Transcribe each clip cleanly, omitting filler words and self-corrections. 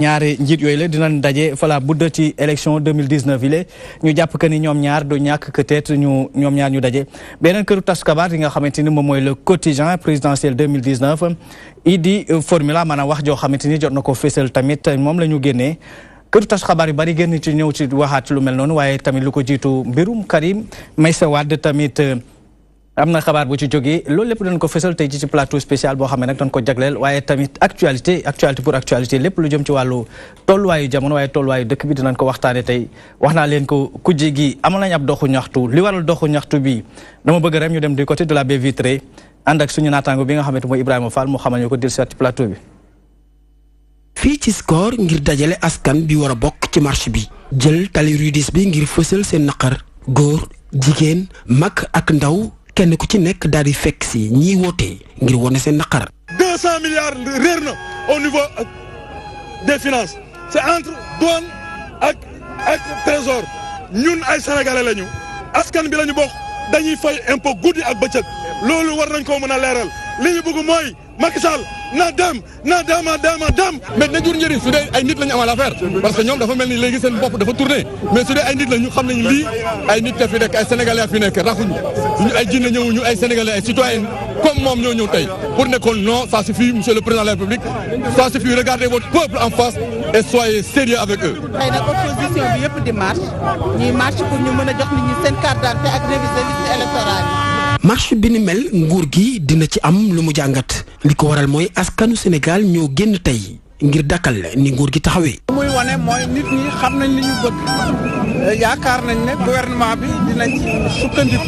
ñaari njiit yooyu la dinañ daje fala budd ci élection 2019 yi la ñu jàpp que ni ñoom ñaar du ñàkk peut-être ñoom ñaar ñu daje beneen këru tas xabaar yi nga xamante ni moom mooy le quotidien présidentiel 2019 Idi Formula maanaam wax joo xamante ni jot na ko fésal tamit moom la ñu génnee këru tas xabaar yu bari génn ci ñëw ci waxaat ci lu mel noonu waaye tamit lu ko jiitu mbirum Karim Meïssa Wade tamit am na xabaar bu ci jógee loolu lépp dañ ko fësal tey ci plateau spécial boo xam ne nag dañ ko jagleel waaye tamit actualité pour actualité lépp lu jëm ci wàllu tolluwaayu jamono waaye tolluwaayu dëkk bi dinañ ko waxtaane tey wax naa leen ko kujje gi amal nañ ab doxu ñaxtu li waral doxu ñaxtu bi dama bëgg rek ñu dem du côté de la baie vitrée ànd ak suñu naataango bi nga xamante mooy Ibrahima Fall mu xamal ñu ko dil ci plateau bi. fii ci Score ngir dajale askan bi war a bokk ci marche bi jël tali rudis bi ngir fësal seen naqar góor jigéen mag ak ndaw. kenn ku ci nekk daal di fekk si ñiy woote ngir wane seen naqar. 200 milliards réer na au niveau des finances c'est entre douane ak trésor ñun ay sénégalais lañu askan bi lañu bokk dañuy fay impôt guddi ak bëccëg loolu war nañ koo mën a leeral li ñu bëgg mooy Macky Sall na dem mais na jur njëriñ su dee ay nit lañu amal affaire parce que ñoom dafa mel ni léegi seen bopp dafa tourné mais su dee ay nit lañu xam nañu lii ay nit fi nekk ay sénégalais fi nekk raxuñu ñu ay jinne ñëwuñu ay sénégalais ay citoyens comme moom ñoo ñëw tey pour nekkoon non ça suffit monsieur le président de la République ça suffit regardez votre peuple en face et soyez sérieux avec eux. tey nag opposition bi yëpp di marche ñuy marche pour ñu mën a jox nit ñi seen carte d'identité ak réviser liste électorale yi. marche bi ni mel nguur gi dina ci am lu mu jàngat li ko waral mooy askanu Sénégal ñoo génn tey ngir dakkal ni nguur gi taxawee. muy wane mooy nit ñi xam nañ li ñu bëgg yaakaar nañ ne gouvernement bi dinañ ci sukkandiku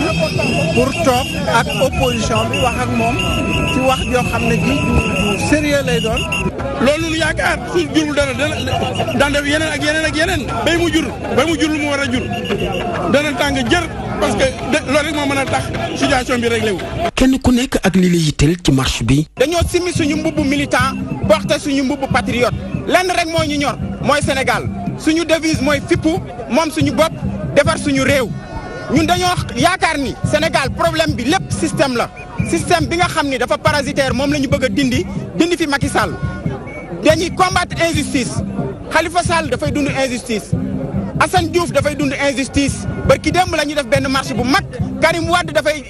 pour toog ak opposition bi wax ak moom ci wax joo xam ne ji du sérieux lay doon. loolu lu yaakaar su jurul dara daan def yeneen ak yeneen bay mu jur lu mu war a jur dana tàng jër parce que loolu rek moo mën a tax situation bi réglé wu. kenn ku nekk ak li la yitteel ci marche bi. dañoo simmi suñu mbubbu militant porté suñu mbubbu patriote lenn rek moo ñu ñor mooy Sénégal suñu devise mooy fippu moom suñu bopp defar suñu réew ñun dañoo yaakaar ni Sénégal problème bi lépp système la système bi nga xam ni dafa parasitaire moom la ñu bëgg a dindi fi Macky Sall dañuy combattre injustice Khalifa Sall dafay dund injustice Assane Diouf dafay dund injustice barki démb la ñu def benn marche bu mag Karim Wade dafay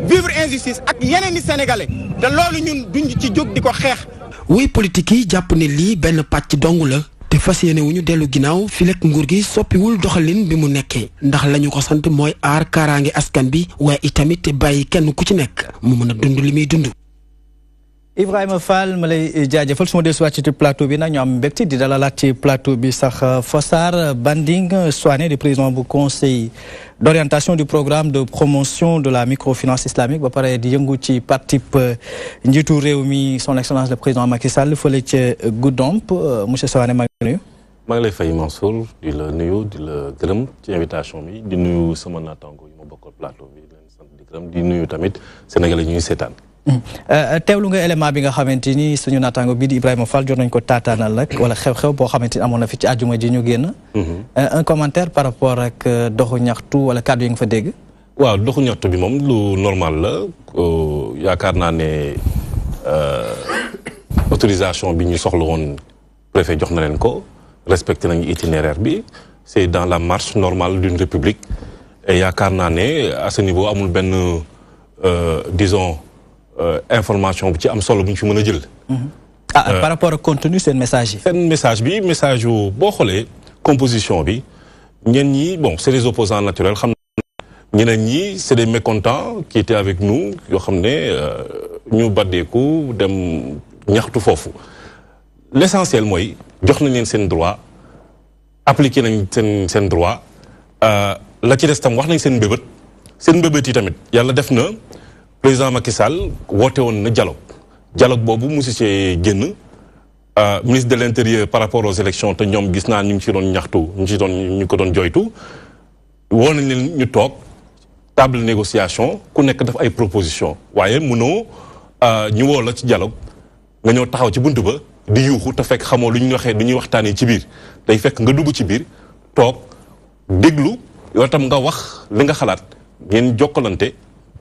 vivre injustice ak yeneen i sénégalais te loolu ñun duñ ci jóg di ko xeex. wuy politique yi jàpp ne lii benn pàcc dong la te fas yéene wu ñu dellu ginnaaw fi lekk nguur gi soppiwul doxalin bi mu nekkee ndax la ñu ko sant mooy aar kaaraange askan bi waaye itamit bàyyi kenn ku ci nekk mu mën a dund li muy dund. Ibrahima Fall ma lay jaajëfal su ma dellusiwaat ci plateau bi nag ñu am mbégte di dalalaat ci plateau bi sax Fossar Banding Souané di président bu conseil d'orientation du programme de promotion de la microfinance islamique ba pare di yëngu ci parti njiitu réew mi son excellence le président Macky Sall fële ca Goudomp monsieur Souané maa ngi nuyu. maa ngi lay fay Mansour di la nuyu di la gërëm ci invitation bi di nuyu sama naataango yi ma bokkal plateau bi di leen sant di gërëm di nuyu tamit Sénégalais ñuy seetaan. teewlu nga élément bi nga xamante ni suñu naataango bii di Ibrahima Fall jot nañ ko taataanal rek wala xew-xew boo xamante ni amoon na fi ci àjjuma ji ñu génn. un commentaire par rapport ak doxu ñaxtu wala kàddu yi nga fa dégg. waaw doxu ñaxtu bi moom lu normal la yaakaar naa ne autorisation bi ñu soxla woon préfet jox na leen ko respecté nañu itinéraire bi c'est dans la marche normale d'une république et yaakaar naa ne à ce niveau amul benn disons. Information bu ci am solo bu ñu fi mën a jël. Par rapport au contenu seen message yi. seen message bi message yu boo xoolee composition bi ñenn ñi bon c'est des opposants naturels xam na ñeneen ñi c'est des mécontents qui étaient avec nous yoo xam ne ñu baddeeku dem ñaxtu foofu l'essentiel mooy jox nañ leen seen droit appliqué nañ seen droit la ci des tam wax nañ seen mbébét yi tamit yàlla def na. président Macky Sall woote woon na dialogue boobu mosu see génn ministre de l'intérieur par rapport aux élections te ñoom gis naa ñu ngi ci doon ñaxtu ñu ko doon joytu woo nañ leen ñu toog table négociation ku nekk def ay proposition waaye mënoo ñu woo la ci dialogue nga ñëw taxaw ci bunt ba di yuuxu te fekk xamoo lu ñu waxee lu ñuy waxtaanee ci biir day fekk nga dugg ci biir toog déglu yow tam nga wax li nga xalaat ngeen jokkalante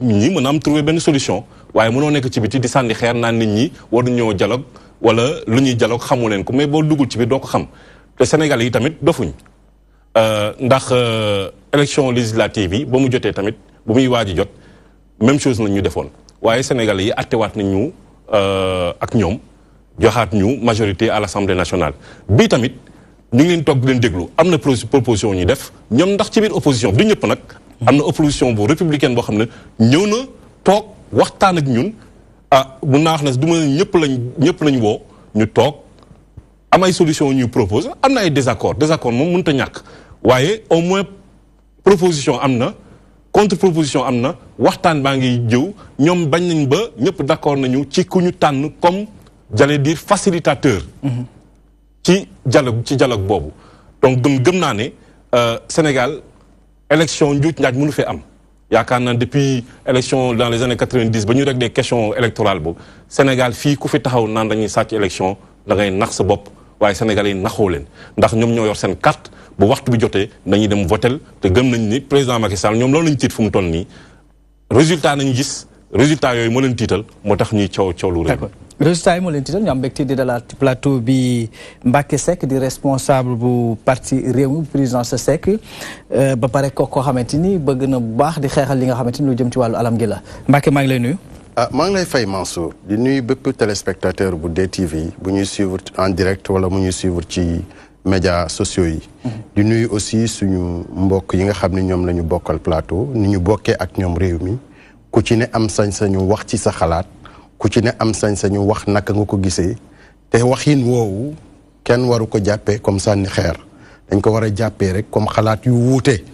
ñi mën a am trouver benn solution waaye mënoo nekk ci biti di sànni xeer naan nit ñi waruñoo dialogue wala lu ñuy dialogue xamu leen ko mais boo duggul ci biir doo ko xam te Sénégalais yi tamit dofuñ ndax élection législative yi ba mu jotee tamit bu muy waaj a jot même chose lañ ñu defoon waaye Sénégalais yi attewaat nañ ñu ak ñoom joxaat ñu majorité à l'Assemblée nationale bii tamit ñu ngi leen toog di leen déglu am na proposition ñu def ñoom ndax ci biir opposition bi du ñëpp nag am na opposition bu républicaine boo xam ne ñëw na toog waxtaan ak ñun bu naax na du ma ñëpp lañ woo ñu toog am ay solution ñuy propose am na ay désaccord moom mënut a ñàkk waaye au moins proposition am na contre proposition am na waxtaan baa ngi jëw ñoom bañ nañ ba ñëpp d'accord nañu ci ku ñu tànn comme j'allais dire facilitateur ci dialogue boobu donc gëm naa ne Sénégal élection njuuj njaaj mënu fee am yaakaar naa depuis élection dans les années 90 ba ñu rek des questions électorales boobu Sénégal fii ku fi taxaw naan dañuy sàcc élection da ngay nax sa bopp waaye Sénégalais yi naxoo leen ndax ñoom ñoo yor seen carte bu waxtu bi jotee dañuy dem votel te gëm nañ ni président Macky Sall ñoom loolu lañu tiit fu mu toll nii résultat nañu gis résultat yooyu moo leen tiital moo tax ñuy coow lu rëy. résultat yi moo leen tiital ñu am mbégte di dalal plateau bi Mbacké Seck di responsable bu parti Rewmi président sa Seck ba pare koo xamante ni bëgg na bu baax di xeexal li nga xamante ni lu jëm ci wàllu alam gi la Mbacké maa ngi lay nuyu. maa ngi lay fay Mansour di nuyu bépp téléspectateur bu DTV bu ñuy suivre en direct wala mu ñuy suivre ci médias sociaux yi. di nuyu aussi suñu mbokk yi nga xam ne ñoom la ñu bokkal plateau ni ñu bokkee ak ñoom Rewmi ku ci ne am sañ-sañu wax ci sa xalaat. ku ci ne am sañ-sañu wax naka nga ko gisee te waxin woowu kenn waru ko jàppee comme sànni xeer dañ ko war a jàppee rek comme xalaat yu wuute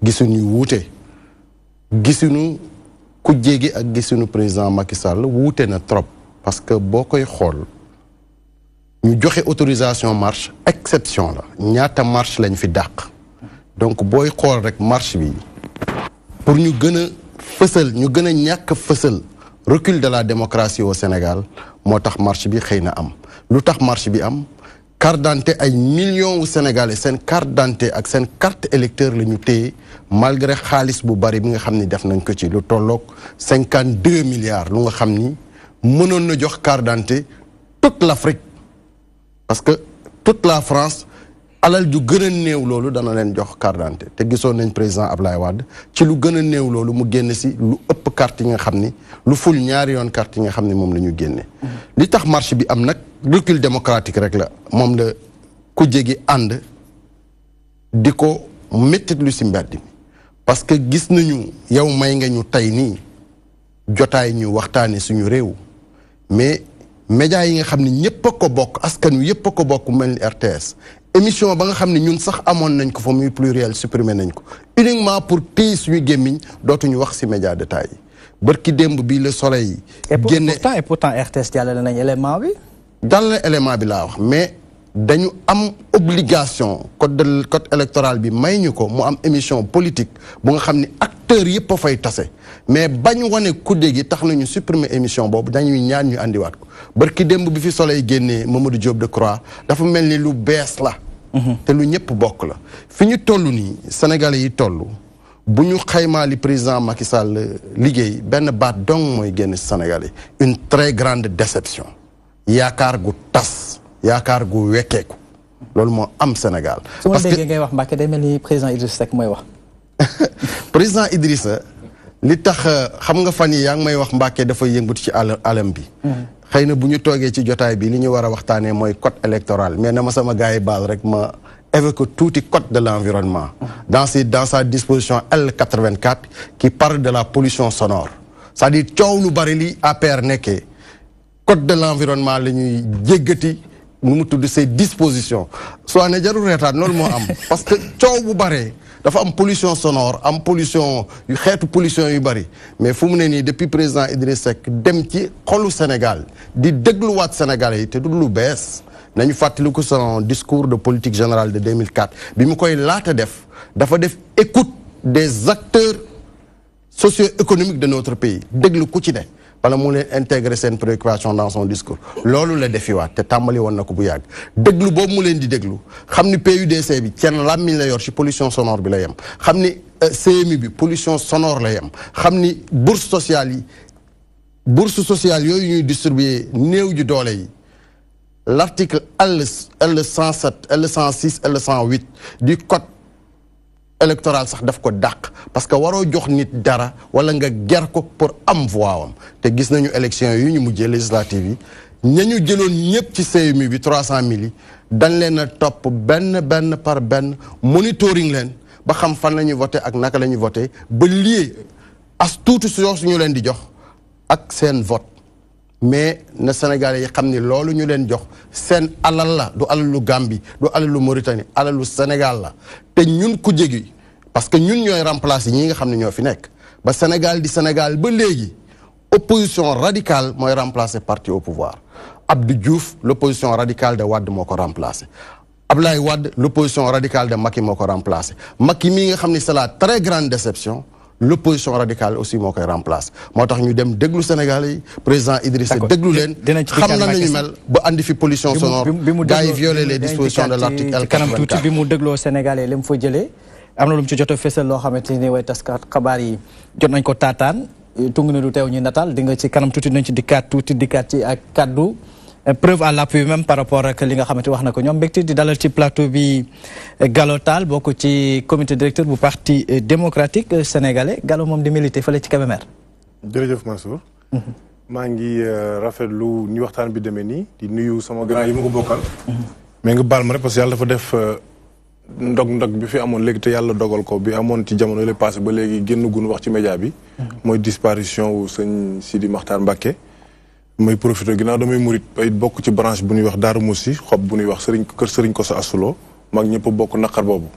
gisuñu wuute gisuñu ku jéegi ak gisuñu président Macky Sall wuute na trop parce que boo koy xool ñu joxe autorisation marche exception la ñaata marche lañ fi dàq donc booy xool rek marche bi pour ñu gën a fësal ñu gën a ñàkk fësal recul de la démocratie au Sénégal moo tax marche bi xëy na am lu tax marche bi am carte d'identité ay millions wu Sénégalais seen carte d'identité ak seen carte électeur la ñu téye malgré xaalis bu bari bi nga xam ni def nañ ko ci lu tolloog 52 milliards lu nga xam ni mënoon na jox carte d'identité toute l'Afrique parce que toute la France alal ju gën a néew loolu dana leen jox carte d'identité te gisoon nañ président Ablaye Wade ci lu gën a néew loolu mu génn si lu ëpp carte yi nga xam ni lu ful ñaari yoon carte yi nga xam ni moom la ñu génne. li tax marche bi am nag recul démocratique rek la moom la ku jégi ànd di ko méttit lu si mbedd mi parce que gis nañu yow may nga ñu tey nii jotaay ñu waxtaane suñu réew mais médias yi nga xam ni ñëpp a ko bokk askan wi yëpp a ko bokk mel ni RTS émission ba nga xam ne ñun sax amoon nañ ko fa muy pluriel supprimé nañ ko uniquement pour téye suñu gémmiñ dootuñu wax ci média détail yi bërki démb bi Le Soleil génne et pourtant RTS jàllale nañ élément bi jàllale élément bi laa wax mais dañu am obligation code électoral bi may ñu ko mu am émission politique bu nga xam ni acteurs yëpp a fay tase mais bañ wane kudde gi tax nañu supprimer émission boobu dañuy ñaan ñu andiwaat ko barki démb bi fi Soleil génnee Mamadou Diop Decroix dafa mel ni lu bees la te lu ñëpp bokk la fi ñu toll nii Sénégalais yi toll bu ñu xaymaa li président Macky Sall liggéey benn baat dong mooy génn ci Sénégalais une très grande déception yaakaar gu tas yaakaar gu wekkeeku loolu moo am Sénégal. parce que su ma déggee ngay wax Mbacké day mel ni président Idrissa Seck mooy wax. président Idrissa li tax xam nga fan yi yaa ngi may wax Mbacké dafa yëngut ci alam bi. xëy na bu ñu toogee ci jotaay bi li ñu war a waxtaanee mooy code électoral mais na ma sama gars yi baal rek ma évoqué tuuti code de l'environnement. dans sa disposition L84 qui parle de la pollution sonore c'est-à-dire coow lu bari li APR nekkee code de l'environnement la ñuy jéggati. nu mu tudd ces dispositions soit ne jarul reetaan loolu moo am parce que coow bu baree dafa am pollution sonore am pollution yu xeetu pollution yu bari mais fu mu ne nii depuis président Idriss Seck dem ci xolu Sénégal di dégluwaat Sénégalais yi te du lu bees nañu fàttaliku son discours de politique générale de 2004 bi mu koy laata def dafa def écoute des acteurs socio-économiques de notre pays déglu ku ci ne wala mu leen intégrer seen préoccupation dans son discours loolu la defiwaat te tàmbali woon na ko bu yàgg déglu boobu mu leen di déglu xam ni PUDC bi kenn làmmiñ la yor ci pollution sonore bi la yem xam ni CMU bi pollution sonore la yem xam ni bourse sociale yooyu ñuy distribuer néew ju doole yi l'article L107 L106 L108 du code électoral sax daf ko dàq parce que waroo jox nit dara wala nga ger ko pour am voix am te gis nañu élection yu ñu mujjee législative yi ñañu jëloon ñëpp ci CMU bi 300 000 yi dañ leen a topp benn par benn monitoring leen ba xam fan la ñuy voté ak naka la ñuy voté ba lié as tuuti suñu leen di jox ak seen vote mais na Sénégalais yi xam ni loolu ñu leen jox seen alal la du alalu Gambie du alalu Mauritanie alalu Sénégal la te ñun ku jégi parce que ñun ñooy remplacer ñi nga xam ne ñoo fi nekk ba Sénégal di Sénégal ba léegi opposition radicale mooy remplacer parti au pouvoir Abdou Diouf l'opposition radicale de Wade moo ko remplacer Ablaye Wade l'opposition radicale de Macky moo ko remplacer Macky mii nga xam ne c'est la très grande déception l'opposition radicale aussi moo koy remplacer moo tax ñu dem déglu Sénégalais yi président Idrissa déglu leen xam na nañu mel ba andi fi pollution sonore gars yi violer les dispositions de l'article L24 kanam tuuti bi mu dégloo Sénégalais li mu fa jëlee am na lu mu ci jot a fésal loo xamante ni way taskat xabaar yi jot nañ ko taataan tungu ne du teew ñu nataal di nga ci kanam tuuti nañ ci dikkaat ci ak kaddu preuve à l'appui même par rapport ak li nga xamante wax na ko ñoom mbégte di dalal ci plateau bi Gallo Tall bokk ci comité directeur bu parti démocratique sénégalais Gallo moom di milité fële ci Kébémer. jërëjëf Mansour. maa ngi rafetlu ni waxtaan bi demee nii di nuyu sama grand yi ma ko bokkal. mais nga baal ma rek parce que yàlla dafa def ndog bi fi amoon léegi te yàlla dogal ko bi amoon ci jamono yële passé ba léegi génn gun wax ci média bi. mooy disparition wu sëñ Sidi Makhtar Mbacké. may profité ginnaaw damay murit bay bokk ci branche bu ñuy wax Daaru Musi xob bu ñuy wax kër Sëriñ Kosso Assuloo mag ñëpp bokk naqar boobu.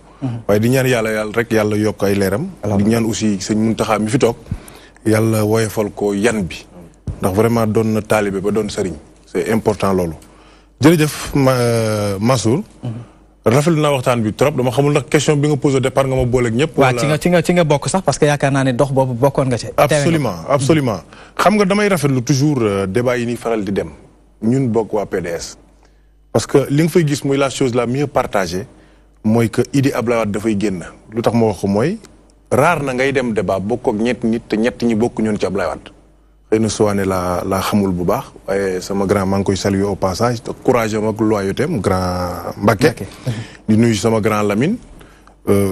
waaye di ñaan yàlla rek yàlla yokk ay leeram. di ñaan aussi sëñ Muntaxa mi fi toog yàlla woyofal ko yan bi. ndax vraiment doon na taalibe ba doon sëriñ c'est important loolu. jërëjëf Mansour. rafetlu naa waxtaan bi trop dama xamul nag question bi nga posé au départ nga ma booleeg ñëpp. wala waaw ci nga bokk sax parce que yaakaar naa ne dox boobu bokkoon nga ci. absolument xam nga damay rafetlu toujours débat yi ni faral di dem ñun bokk waa PDS. parce que li nga fay gis muy la chose la mieux partagée mooy que Idi Abdoulaye Wade dafay génn lu tax ma wax ko mooy raar na ngay dem débat bokk ak ñetti nit te ñett ñi bokk ñoon ci Abdoulaye Wade. xëy na suwaane laa xamul bu baax waaye sama grand maa ngi koy saluer au passage te courage am ak loyauté am grand Mbacké di nuyu sama grand Lamine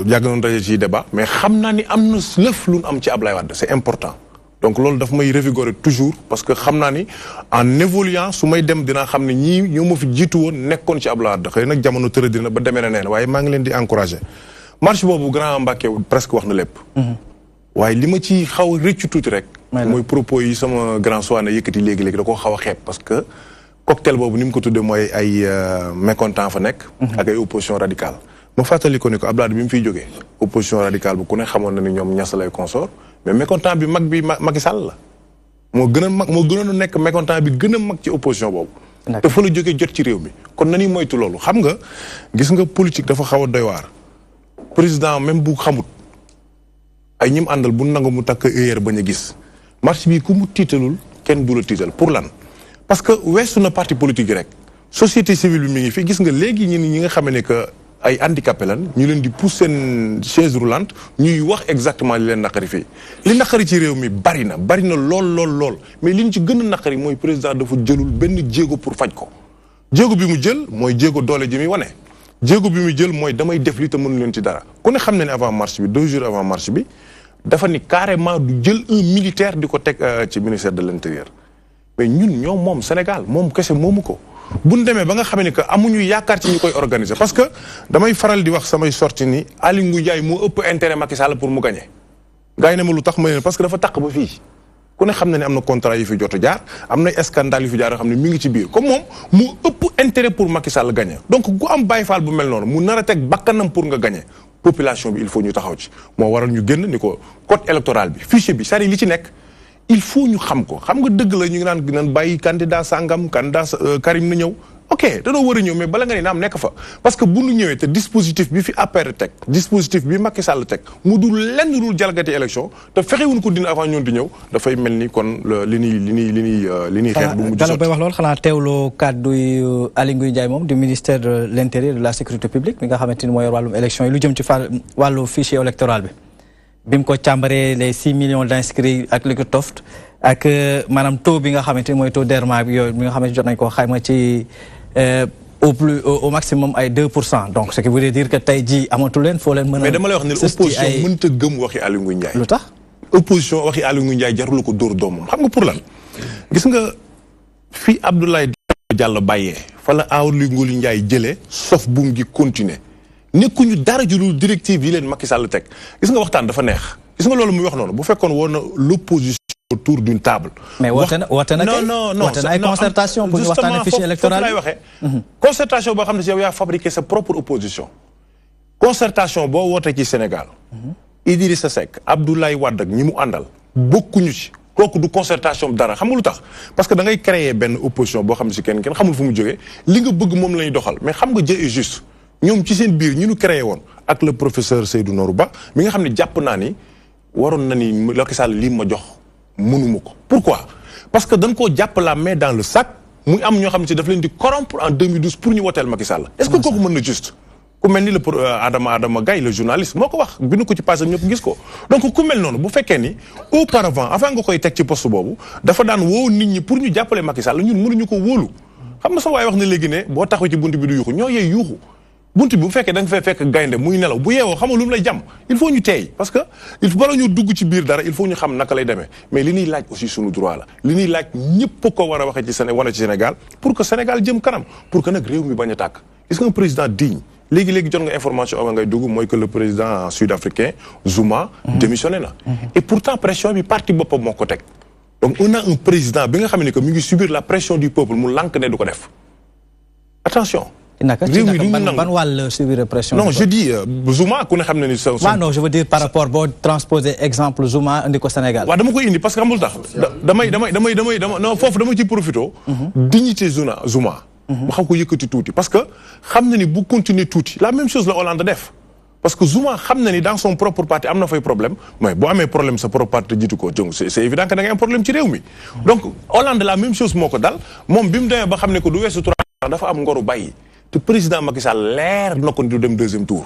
yàgg nañu daje ci débat mais xam naa ni am na lëf lu am ci Ablaye Wade c'est important donc loolu daf may revigorer toujours parce que xam naa ni en évoluant su may dem dinaa xam ne ñii ñoo ma fi jiitu woon nekkoon ci Ablaye Wade xëy nag jamono tërë dina ba demee na neen waaye maa ngi leen di encourager marche boobu grand Mbacké presque wax na lépp waaye li ma ci xaw a rëccu tuuti rek mooy propos yi sama grand soine yëkkati léegi-léegi da koo xaw a xeeb parce que cocktail boobu ni mu ko tuddee mooy ay mécontent fa nekk ak ay opposition radicale ma fàttali ko ni ko Abdoulaye bi mu fiy jógee opposition radicale bu ku ne xamoon na ni ñoom ñas lay consort mais mécontent bi mag bi Macky Sall la moo gënoon a nekk mécontent bi gën a mag ci opposition boobu te fa la jógee jot ci réew mi kon nañuy moytu loolu xam nga gis nga politique dafa xaw a doy waar président même bu xamut ay ñim àndal bu nangu mu takk heure bañ a gis marche bi ku mu tiitalul kenn du la tiital pour lan parce que weesu na parti politique yi rek société civile bi mi ngi fi gis nga léegi ñi nga xam ne que ay handicapé lan ñu leen di pousser seen chaise roulante ñuy wax exactement li leen naqari fii li naqari ci réew mi bari na lool mais li ñu ci gën a naqari mooy président dafa jëlul benn jéego pour faj ko jéego bi mu jël mooy jéego doole ji muy wane jéego bi muy jël mooy damay def li te mënu leen ci dara ku ne xam ne avant marche bi 2 jours avant marche bi dafa ni carrément du jël un militaire di ko teg ci ministère de l'intérieur mais ñun ñoom moom Sénégal moom kese moomu ko bu ñu demee ba nga xam ne que amuñu yaakaar ci ñu koy organiser parce que damay faral di wax samay sorti ni Aly Ngouille Ndiaye moo ëpp intérêt Macky Sall pour mu gagner gars yi ne ma lu tax ma ne parce que dafa taq ba fii ku ne xam na ne am na contrat yi fi jot a jaar am na scandale yu fi jaar yoo xam ne mi ngi ci biir comme moom mu ëpp intérêt pour Macky Sall gagner donc ku am Baye Fall bu mel noonu mu nar a teg bakkanam pour nga gagner population bi il faut ñu taxaw ci moo waral ñu génn ni ko code électoral bi fichier bi c'est-à-dire li ci nekk il faut ñu xam ko xam nga dëgg la ñu ngi naan bàyyi candidat sangam candidat Karim na ñëw ok danoo war a ñëw mais bala nga ne naam nekk fa parce que bu ñu ñëwee te dispositif bi fi APR teg dispositif bi Macky Sall teg mu dul lenn dul jalgati élection te fexewuñ ko dina avant ñoon di ñëw dafay mel ni kon li ñuy xeex bu mujj sotti bay wax loolu xanaa teewloo kàddu yu Aly Ngouille Ndiaye moom du ministère de l'intérieur de la sécurité publique mi nga xamante ni moo yor wàllum élection yi lu jëm ci wàllu fichier électoral bi mu ko càmbaree les 6 millions d'inscrits ak li ko toft ak maanaam taux bi nga xamante ni mooy taux d'errement bi yooyu bi nga xamante jot nañ ko xayma ci au maximum ay 2%. Donc ce qui veut dire que tey jii amatu leen foo leen mën a. mais dama lay wax ne opposition mënta gëm waxi Aly Ngouille Ndiaye. lu tax opposition waxi Aly Ngouille Ndiaye jarul ko dóor doomam xam nga pour lan. gis nga fi Abdoulaye Diallo bàyyee fa la Aly Ngouille Ndiaye jëlee sof buum gi continuer nekkuñu dara ju dul directive yi leen Macky Sall teg gis nga waxtaan dafa neex gis nga loolu muy wax noonu bu fekkoon woon na l'opposition autour d'une table. mais woote na ay concertation pour ñu waxtaanee fichier électoral lay waxee. concertation boo xam ne si yow yaa fabriqué sa propre opposition. concertation boo wootee ci Sénégal. Idrissa Seck Abdoulaye Wade ak ñi mu àndal bokkuñu ci. kooku du concertation dara xam nga lu tax parce que da ngay créer benn opposition boo xam ne si kenn xamul fu mu jógee li nga bëgg moom la ñuy doxal mais xam nga Dieu est juste ñoom ci seen biir ñu créé woon ak le professeur Seydou Nourou Ba mi nga xam ne jàpp naa ni waroon na ni Macky Sall lii ma jox mënuma ko. pourquoi parce que dañ koo jàpp la main dans le sac muy am ñoo xam ne si daf leen di corrompre en 2012 pour ñu woteel Macky Sall. est-ce que kooku mën na juste. ku mel ni le Adama Gaye le journaliste moo ko wax bindu ko ci page ñëpp gis ko donc ku mel noonu bu fekkee ni auparavant avant nga koy teg ci poste boobu dafa daan woo nit ñi pour ñu jàppale Macky Sall ñun mënuñu ko wóolu xam nga sa waay wax na léegi ne boo taxaw ci buntu bi du yuuxu ñoo yey yuuxu buntu bi bu fekkee da nga fay fekk gaynde muy nelaw bu yeewoo xam nga lu mu lay jàmm il faut ñu teey parce que il faut bala ñu dugg ci biir dara il faut ñu xam naka lay demee mais li ñuy laaj aussi suñu droit la li ñuy laaj ñëpp ko war a waxee ci Sénégal pour que Sénégal jëm kanam pour que nag réew mi bañ a tàkk gis nga un président digne léegi jot nga information avant ngay dugg mooy que le président sud-africain Zuma démissionné na et pourtant pression bi parti boppam moo ko teg donc on a un président bi nga xam ne que mi ngi subir la pression du peuple mu lànk ne du ko def attention réew mi du ñu nangu ban wàll subir pression non je dis Zuma ku ne xam ne ni non je veux dire par rapport boo transposer exemple Zuma indi ko Sénégal waaw dama koy indi parce que xamul tax damay non foofu dama ci profito dignité Zuma mu xaw ko yëkkati tuuti parce que xam na ni bu continuer tuuti la même chose la Hollande def parce que Zuma xam na ni dans son propre parti am na fay problème mais boo amee problème sa propre parti jiitu ko donc c'est évident que da ngay am problème ci réew mi donc Hollande la même chose moo ko dal moom bi mu demee ba xam ne que du weesu 3 ans dafa am ngoru bàyyi te président Macky Sall leer na ko du dem deuxième tour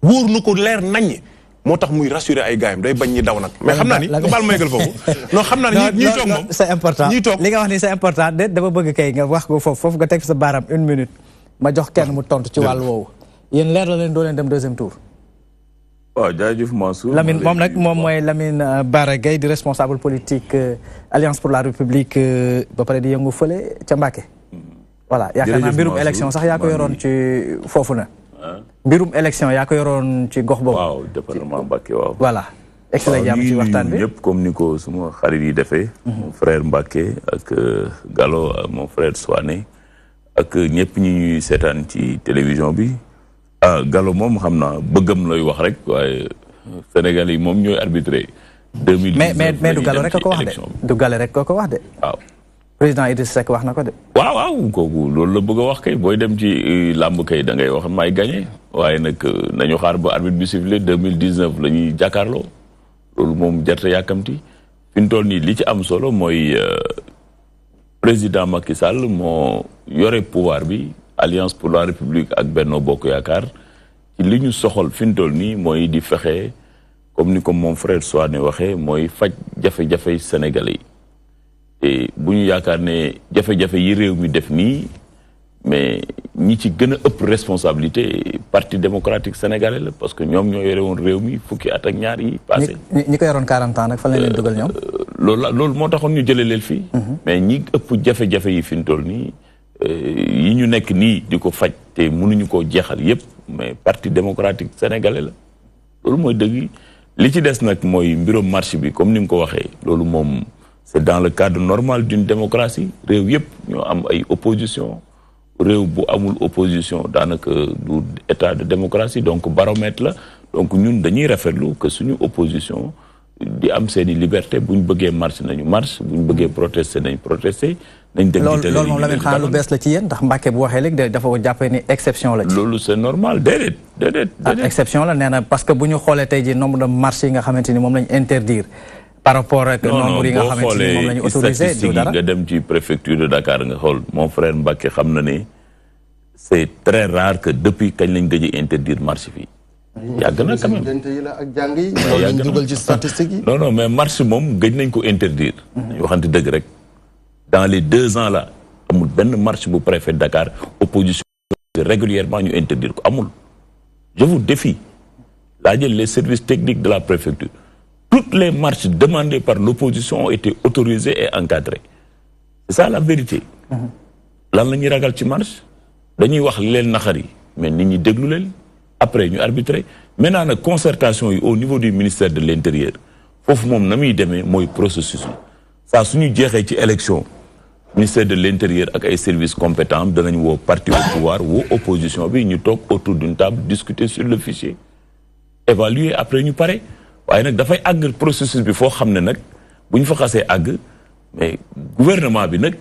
wóor na ko leer naññ moo tax muy rassurer ay gaayam day bañ ñi daw nag mais xam naa ni nga baal ma yëgal foofu non xam naa ni ñuy toog moom c'est important ñuy toog li nga wax ni c'est important de dama bëgg kay nga wax ko foofu nga teg sa baaraam 1 minute ma jox kenn mu tontu ci wàllu woowu yéen leer la leen doo leen dem deuxième tour waaw jaajëf Mansour Lamine moom nag moom mooy Lamine Bara Gaye di responsable politique Alliance pour la République ba pare di yëngu fële ca Mbacké voilà yaakaar naa mbirum élection sax yaa ko yoroon ci foofu na mbirum élection yaa ko yoroon ci gox boobu. waaw département Mbacké waaw. voilà. excellent jàmm ci waxtaan bi ñëpp comme ni ko suma xarit yi defee. mon frère Mbacké ak Gallo mon frère Souané ak ñëpp ñi ñuy seetaan ci télévision bi. ah Gallo moom xam naa bëggam lay wax rek waaye Sénégal yi moom ñooy arbitré. 2019 mais du Gallo rek ko wax de. du Gallo rek ko wax de. waaw. président Idrissa Seck wax na ko de. waaw kooku loolu la bëgg a wax kay booy dem ci làmb kay da ngay wax may gagné waaye nag nañu xaar ba arbitre bi sifflé 2019 la ñuy jàkkaarloo loolu moom jarte yàkkamti fi mu toll nii li ci am solo mooy président Macky Sall moo yore pouvoir bi Alliance pour la République ak Benno Bokk Yaakaar ci li ñu soxal fi mu toll nii mooy di fexe comme ni ko mon frère Souané waxee mooy faj jafe-jafe sénégalais yi. te bu ñu yaakaar ne jafe-jafe yi réew mi def nii mais ñi ci gën a ëpp responsabilité parti démocratique sénégalais la parce que ñoom ñoo yore woon réew mi fukki at ak ñaar yi passé ñi ko yoroon 40 ans nag fan lañ leen dugal ñoom loolu moo taxoon ñu jëlee leen fii mais ñi ëpp jafe-jafe yi fi mu toll nii yi ñu nekk nii di ko faj te mënuñu koo jeexal yépp mais parti démocratique sénégalais la loolu mooy dëgg li ci des nag mooy mbirum marché bi comme ni nga ko waxee loolu moom c'est dans le cadre normal d'une démocratie réew yëpp ñoo am ay opposition réew bu amul opposition daanaka du état de démocratie donc baromètre la donc ñun dañuy rafetlu que suñu opposition di am seeni liberté bu ñu bëggee marche nañu marche bu ñu bëggee protester nañ protester nañ dem ci télé loolu moom la mel xanaa lu bees la ci yéen ndax Mbacké bu waxee léegi dafa jàppee ni exception la ci loolu c'est normal déedéet exception la nee na parce que bu ñu xoolee tey ji nombre de marches yi nga xamante ni moom lañ interdire par rapport ak nombre yi nga xamante ni moom la ñu autorisé du dara nga dem ci préfecture de Dakar nga xool mon frère Mbacké xam na ne c'est très rare que depuis kañ lañ gëj a interdire marche fii yàgg na quand même yi la ak jàng yi loolu lañ dugal ci statistiques yi non mais marche moom gëj nañ ko interdire ñu waxante dëgg rek dans les 2 ans là amul benn marche bu préfet Dakar opposition régulièrement ñu interdire ko amul. Je vous défie laajal les services techniques de la préfecture toutes les marches demandées par l'opposition ont été autorisées et encadrées c'est ça la vérité. lan la ñuy ragal ci marche dañuy wax li leen naxari mais nit ñi déglu leen après ñu arbitrer maintenant nag concertation yi au niveau du ministère de l'intérieur foofu moom na muy demee mooy processus la saa suñu jeexee ci élection ministère de l'intérieur ak ay services compétents danañ woo parti au pouvoir woo opposition bi ñu toog autour d'une table discuter sur le fichier évaluer après ñu pare waaye nag dafay àgg processus bi foo xam ne nag bu ñu fa xasee àgg mais gouvernement bi nag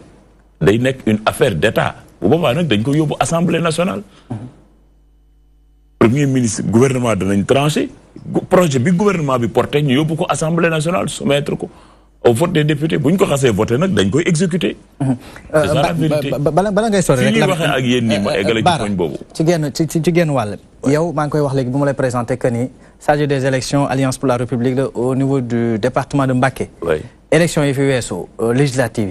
day nekk une affaire d'État bu boobaa nag dañ ko yóbbu assemblée nationale premier ministre gouvernement danañ tranché projet bi gouvernement bi porté ñu yóbbu ko assemblée nationale soumettre ko au vote des députés bu ñu ko xasee voté nag dañ koy exécuter. c'est ça la vérité bala ngay sori rek fi ñuy waxee ak yéen nii ma eggale ci poñ boobu. ci genn wàll. yow maa ngi koy wax léegi bu ma lay présenté que ni chargé des élections Alliance pour la République la au niveau du département de Mbacké. oui élections yi fi weesu législative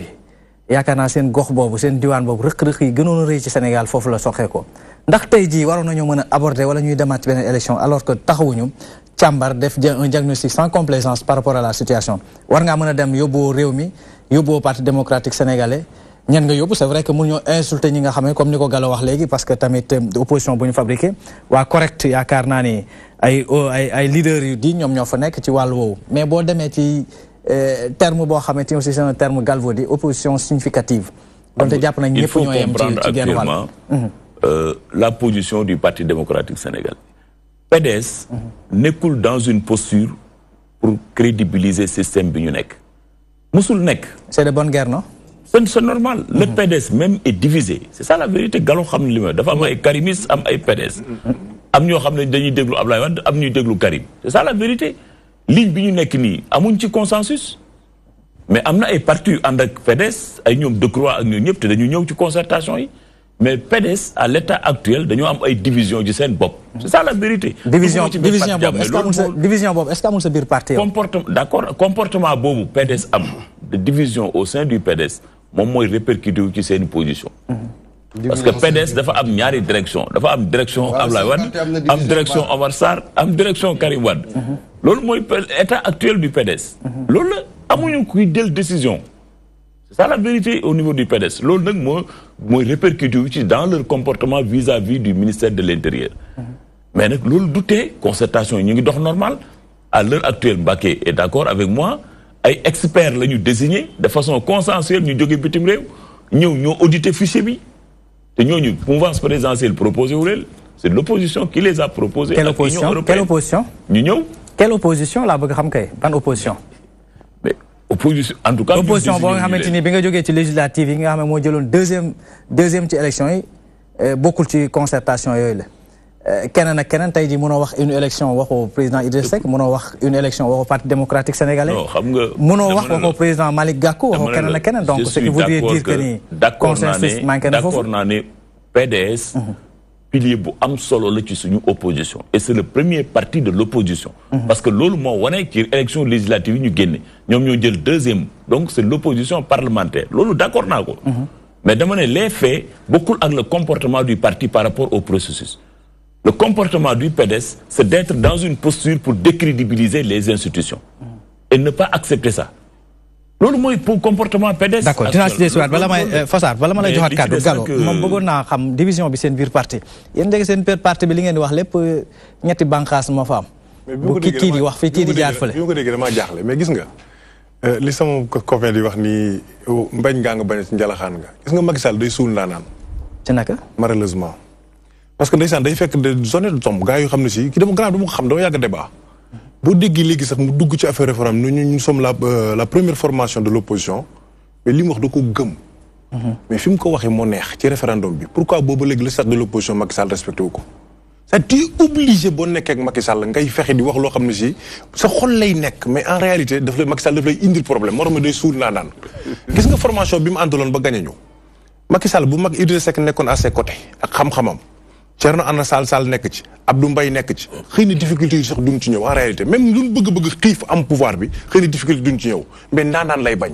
yi yaakaar naa seen gox boobu seen diwaan boobu rëq-rëq yi gënoon a rëy ci Sénégal foofu la soxee ko ndax tey jii waroon nañoo mën a aborder wala ñuy demaat ci beneen élection alors que taxawuñu. càmbar def un diagnostic sans complaisance par rapport à la situation war ngaa mën a dem yóbboo réew mi yóbboo parti démocratique sénégalais ñen nga yóbbu c'est vrai que mun ñoo insulter ñi nga xam ne comme ni ko Gallo wax léegi parce que tamit opposition bu ñu fabriqué waa correct yaakaar naa ni ay leaders yu di ñoom ñoo fa nekk ci wàllu woowu mais boo demee ci terme boo xamante ni aussi c'est un terme galvaudé opposition significative donte jàpp nañ ñëpp ñoo yem ci genn wàll la position du parti démocratique sénégalais PDS nekkul dans une posture pour crédibiliser système bi ñu nekk musul nekk. c'est de bonne guerre non. c'est normal. Le PDS même est divisé c'est ça la vérité Gallo xam ne li ma dafa am ay karimistes am ay PDS. am ñoo xam ne dañuy déglu Ablaye Wade am ñuy déglu Karim c'est ça la vérité ligne bi ñu nekk nii amuñ ci consensus mais am na ay partis yu ànd ak PDS ay ñoom Decroix ak ñoom ñëpp te dañu ñëw ci concertation yi. mais PDS à l'état actuel dañoo am ay division ci seen bopp. c'est ça la vérité. division boobu est-ce que amul sa biir parti yow. comportement boobu PDS am de division au sein du PDS moom mooy répercuté wu ci seen position. parce que PDS dafa am ñaari direction dafa am direction Ablaye Wade am direction Omar Sarr am direction Karim Wade. loolu mooy état actuel du PDS. loolu la amuñu kuy jël décision. c'est ça la vérité au niveau du PDS loolu nag mooy répercuté wu ci dans leur comportement vis-à-vis du ministère de l'Intérieur. mais nag loolu du tee concertation yi ñu ngi dox normal à l'heure actuelle Mbacké est d'accord avec moi ay experts la ñu désigné de façon consensuelle ñu jóge bitim réew ñëw ñoo audité fichier bi te ñooñu mouvance présidentielle proposé wu leen c'est l'opposition qui les a proposés. quelle opposition ñu ñëw. quelle opposition laa bëgg xam kay ban opposition. opposition en tout cas. opposition boo nga xamante ni bi nga jógee ci législative yi nga xam ne moo jëloon deuxième ci élection yi bokkul ci concertation yooyu la keneen ak keneen tey jii mënoo wax une élection waxu président Idriss Seck mënoo wax une élection waxu parti démocratique sénégalais. non xam nga mënoo wax waxu président Malick Gakou waxu keneen ak keneen donc ce qui voudrait dire que ni consensus manqué na foofu. d'accord naa ne PDS. pilier bu am solo la ci suñu opposition et c'est le premier parti de l'opposition parce que loolu moo wane ci élection législative yi ñu génne ñoom ñoo jël deuxième donc c'est l'opposition parlementaire loolu d'accord naa ko mais dama ne les faits bokkul ak le comportement du parti par rapport au processus le comportement du PDS c'est d'être dans une posture pour décrédibiliser les institutions et ne pas accepter ça loolu mooy pour comportement PDS. d'accord dinaa si desiwaat bala may Fassar bala ma lay joxaat kàddu Gallo moom bëggoon naa xam division bi seen biir parti yéen dégg seen biir parti bi li ngeen di wax lépp ñetti bànqaas moo fa am. bu kii di wax fii kii di jaar fële. bi ma ko déggee damaa jaaxle mais gis nga li sama copain di wax ni mbañ ngaa nga bañ ci njalaxaan nga gis nga Macky Sall day suul ndaanaan. ci naka. malheureusement parce que ndeysaan day fekk de zone de tombe gars yoo xam ne si ki dama grand du ma ko xam dama yàgg débat. boo déggee léegi sax mu dugg ci affaire référendum nous sommes la première formation de l'opposition mais li mu wax da ko gëm. mais fi mu ko waxee moo neex ci référendum bi pourquoi boobu léegi le statut de l'opposition Macky Sall respecté wu ko. c'est-à-dire tu es obligé boo nekkee ak Macky Sall ngay fexe di wax loo xam ne si sa xol lay nekk mais en réalité daf lay Macky Sall daf lay indil problème moo tax ma day suul naa daan. gis nga formation bi mu àndaloon ba gagné ñu Macky Sall bu mag Idrissa Seck nekkoon à ses côtés ak xam-xamam. Thierno Alassane Sall nekk ci Abdou Mbaye nekk ci xëy na difficulté yi sax duñ ci ñëw en réalité même luñ bëgg-bëgg xiif am pouvoir bi xëy na difficulté duñ ci ñëw mais ndaanaan lay bañ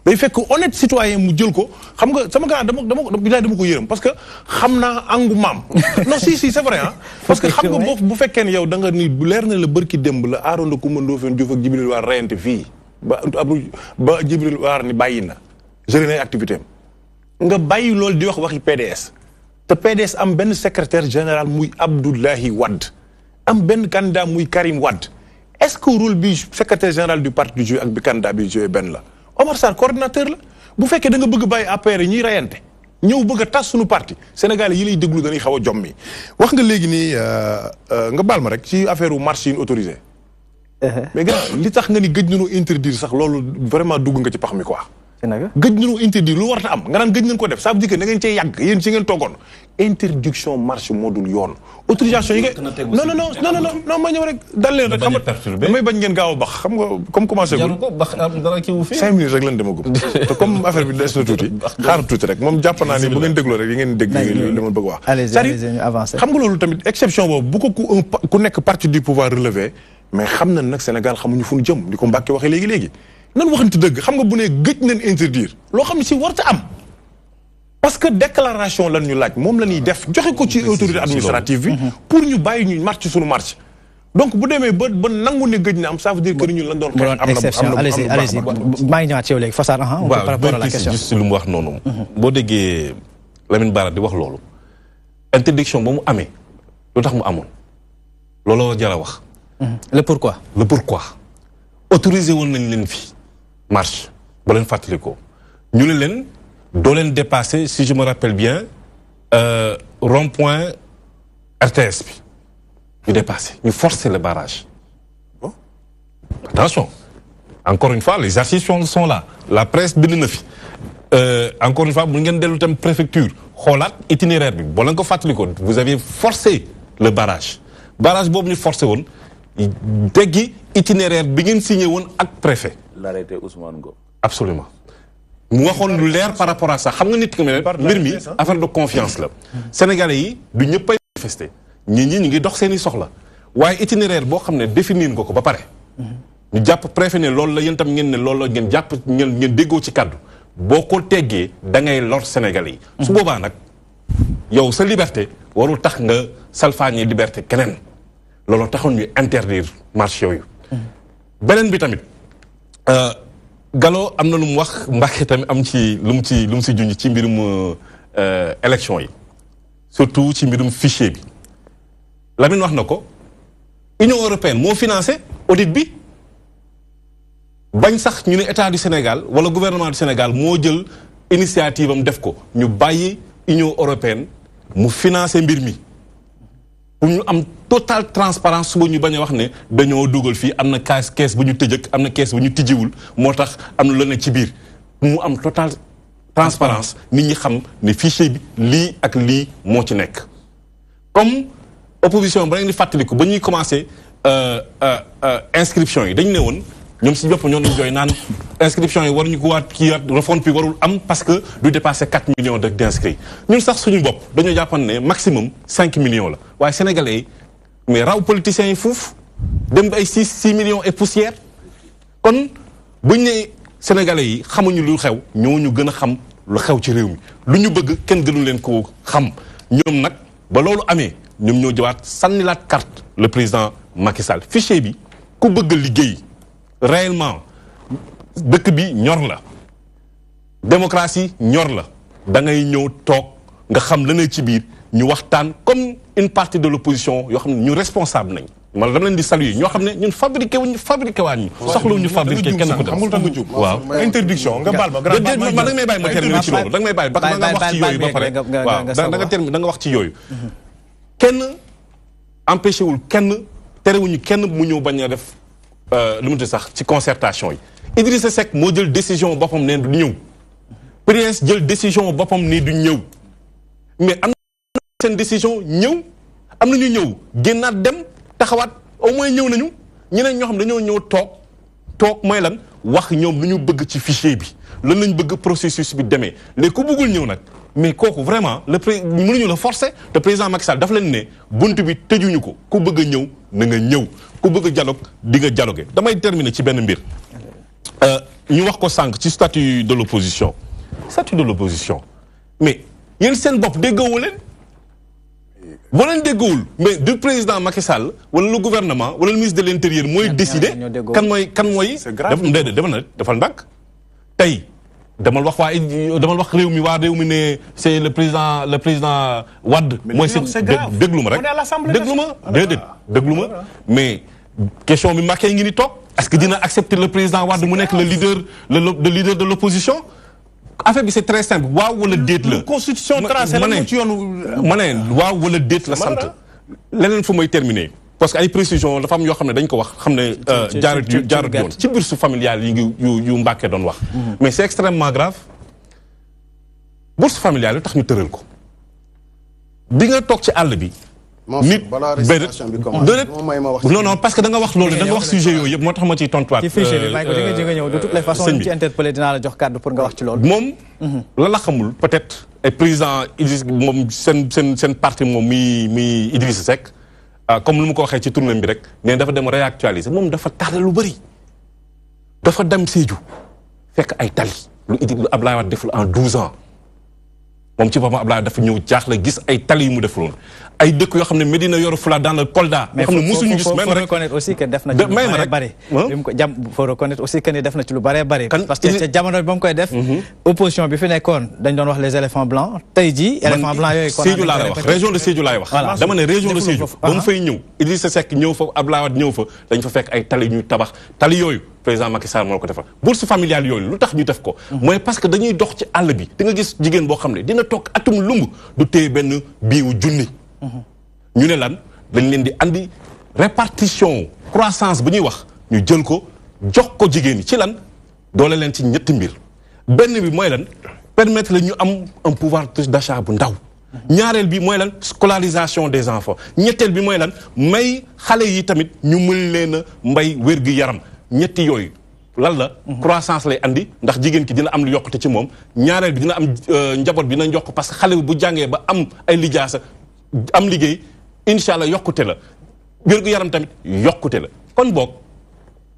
day fekk honnête citoyen mu jël ko xam nga sama gars dama ko yërëm parce que xam naa angu maam non si c'est vrai ah parce que xam nga bu fekkee ne yow da nga ni leer na la bërki démb la Arona Coumba Ndoffène Diouf ak Djibril War reyante fii ba Djibril War ni bàyyi na jëlee nay activité am nga bàyyi loolu di waxi PDS te PDS am benn secrétaire général muy Abdoulaye Wade am benn candidat muy Karim Wade est-ce que rôle bi secrétaire général du parti du joué ak bi candidat bi joué benn la Omar Sarr coordinateur la bu fekkee da nga bëgg bàyyi APR ñuy reyante ñëw bëgg a tas suñu parti Sénégal yi lay déglu dañuy xaw a jommi wax nga léegi nii nga baal ma rek ci affaire u marché yi autorisé mais gars li tax nga ni gëj nañu interdire sax loolu vraiment dugg nga ci pax mi quoi gëj nañu interdire lu war a am nga naan gëj nañ ko def ça veut dire que da ngeen cee yàgg yéen ci ngeen toogoon interdiction marche moo dul yoon autorisation yi nga non ma ñëw rek dal leen rek xam nga damay bañ ngeen gaaw a bax xam nga comme commencé gul 5 minutes rek lan demagum te comme affaire bi des na tuuti xaar tuuti rek moom jàpp naa ni bu ngeen dégloo rek yi ngeen dégg li ma bëgg wax c'est-à-dire xam nga loolu tamit exception boobu bu ko ku nekk parti du pouvoir relevé mais xam na nag Sénégal xamuñu fu ñu jëm di ko Mbàkke waxee léegi nan waxante dëgg xam nga bu ne gëj nañ interdire loo xam ne si warta am parce que déclaration lan ñu laaj moom la ñuy def joxe ko ci autorité administrative bi pour ñu bàyyi ñu marche suñu marche donc bu demee ba nangu ne gëj na am ça veut dire que ñun lan doon xeex am na allez-y maa ngi ñëwaat ci yow léegi Fassar par rapport à la question juste lu mu wax noonu boo déggee Lamine Bara di wax loolu interdiction ba mu amee lu tax mu amoon loolu jar a wax le pourquoi autorisé woon nañ leen fii marche ba leen fàttali ko ñu ne leen doo leen dépasser si je me rappelle bien rond-point RTS bi ñu dépassé ñu forcer le barrage bon attention encore une fois les archives sont là la presse bind na fi encore une fois bu ngeen dellu tam préfecture xoolaat itinéraire bi boo leen ko fàttali ko vous avez forcé le barrage boobu ñu forcé woon teggi itinéraire bi ngeen signé woon ak préfet. L'arrêté Ousmane Ngom. Absolument mu waxoon lu leer par rapport à ça xam nga nit ki mbir mi affaire de confiance la. Sénégalais yi du ñëpp ay manifester ñi ñu ngi dox seen i soxla waaye itinéraire boo xam ne définir nga ko ba pare. ñu jàpp préfet ne loolu la yéen tam ngeen ne loolu la ngeen jàpp ngeen déggoo ci kàddu boo ko teggee da ngay lor Sénégalais yi. su boobaa nag yow sa liberté warul tax nga salfaañee liberté keneen. loolu taxoon ñu interdire marche yooyu. beneen bi tamit Gallo am na lu mu wax Mbacke tamit am ci lu mu si junj ci mbirum élection yi surtout ci mbirum fichier bi Lamine wax na ko Union européenne moo financé audit bi bañ sax ñu ne état du Sénégal wala gouvernement du Sénégal moo jël initiative am def ko ñu bàyyi Union européenne mu financé mbir mi. pour ñu am total transparence suba ñu bañ a wax ne dañoo dugal fii am na kees bu ñu tëjëk am na kees bu ñu tijjiwul moo tax am na lu ne ci biir mu am total transparence nit ñi xam ne fichier bi lii ak lii moo ci nekk comme opposition ba ngeen di fàttaliku ba ñuy commencé inscription yi dañu ne woon ñoom si bopp ñoo doon jooy naan inscription yi waruñu ko waat kii refonte bi warul am parce que du dépasser 4 millions d'inscrits ñun sax suñu bopp dañoo jàppoon ne maximum 5 millions la waaye sénégalais yi mais raw politiciens yi foofu dem ba ay 6 millions et poussière kon buñ ne sénégalais yi xamuñu lu xew ñooñu gën a xam lu xew ci réew mi lu ñu bëgg kenn gënu leen ko xam ñoom nag ba loolu amee ñoom ñoo jëwaat sànnilaat carte le président Macky Sall fichier bi ku bëgg liggéey réellement dëkk bi ñor la démocratie ñor la da ngay ñëw toog nga xam la ne ci biir ñu waxtaan comme une partie de l'opposition yoo xam ne ñu responsable nañ man dama leen di saluer ñoo xam ne ñun fabriqué waan ñu soxlawuñu fabriqué kenn ku dem xamul tax nga jub waaw interdiction nga baal ma da nga may bàyyi ma terminer ci loolu da nga may bàyyi ba nga wax ci yooyu ba pare waaw da nga terminer da nga wax ci yooyu kenn empêché wul kenn terewuñu kenn mu ñëw bañ a def lu mu tudd sax ci concertation yi Idrissa Seck moo jël décision boppam ne du ñëw Prince jël décision boppam ne du ñëw mais am na seen décision ñëw am na ñu ñëw génnaat dem taxawaat au moins ñëw nañu ñeneen ñoo xam dañoo ñëw toog mooy lan wax ñoom lu ñu bëgg ci fichier bi lan lañ bëgg processus bi demee léegi ku bëggul ñëw nag mais kooku vraiment mënuñu la forcer te président Macky Sall dafa leen ne bunt bi tëjuñu ko ku bëgg a ñëw na nga ñëw ku bëgg a dialogue di nga dialoguer damay terminer ci benn mbir ñu wax ko sànq ci statut de l'opposition mais yéen seen bopp déggoowul leen boo leen déggoowul mais du président Macky Sall wala le gouvernement wala le ministre de l'intérieur mooy décider kan mooy déedéet defal ndànk tey damal wax réew mi ne c'est le président Wade mooy seen déglu ma rek déglu ma mais question bi Macky ngi ni toog est-ce que dina accepter le président Wade mu nekk le leader de l'opposition affaire bi c'est très simple waaw wala déet la constitution tracée la ci yoonu ma ne waaw wala déet la sant leneen fu may terminer parce que ay précision dafa am yoo xam ne dañ ko wax xam ne jaarut yoon ci bourse familiale yi yu Mbàkke doon wax mais c'est extrêmement grave bourse familiale yi tax ñu tëral ko bi nga toog ci àll bi nit non parce que da nga wax loolu da nga wax sujet yooyu yëpp moo tax ma ciy tontuwaat ci fichier bi bàyyi ko di nga ñëw de toutes les façons ñu ci interpellé dinaa la jox kàddu pour nga wax ci loolu moom la xamul peut-être ay président Idriss moom seen parti moom mi Idriss Seck comme lu mu ko waxee ci tournée bi rek ne dafa dem réactualiser moom dafa tardé lu bëri dafa dem Sédhiou fekk ay tali lu Abdoulaye Wade deful en 12 ans moom ci boppam Abdoulaye dafa ñëw jaaxle gis ay tali yu mu defuloon ay dëkk yoo xam ne Médina Yoro Fula dans le Kolda. yoo xam ne mosuñu gis même rek reconnaître aussi que def na ci lu bare bare. faut reconnaître aussi que ni def na ci lu bare bare. parce que ca jamono bi ba mu koy def. opposition bi fi nekkoon dañ doon wax les éléphants blancs tey jii. éléphants blancs yooyu kon Sédhiou laa lay wax région de Sédhiou laay wax. dama ne région de Sédhiou ba mu fay ñëw Idrissa Seck ñëw fa Abdoulaye Wade ñëw fa dañ fa fekk ay tali ñuy tabax tali yooyu président Macky Sall moo ko defal bourse familiale yooyu lu tax ñu def ko. mooy parce que dañuy dox ci àll bi di nga gis jigéen boo xam ne dina toog atum lumb du téye benn biiwu junni. ñu ne lan dañ leen di andi répartition croissance bu ñuy wax ñu jël ko jox ko jigéen ñi ci lan doole leen ci ñetti mbir benn bi mooy lan permettre la ñu am un pouvoir d'achat bu ndaw ñaareel bi mooy lan scolarisation des enfants ñetteel bi mooy lan may xale yi tamit ñu mën leen a mbay wér-gu-yaram ñetti yooyu lan la croissance lay andi ndax jigéen ki dina am lu yokkute ci moom ñaareel bi dina am njaboot bi dina yokk parce que xale bi bu jàngee ba am ay lijaasa am liggéey incha allah yokkute la wér-gu-yaram tamit yokkute la kon boog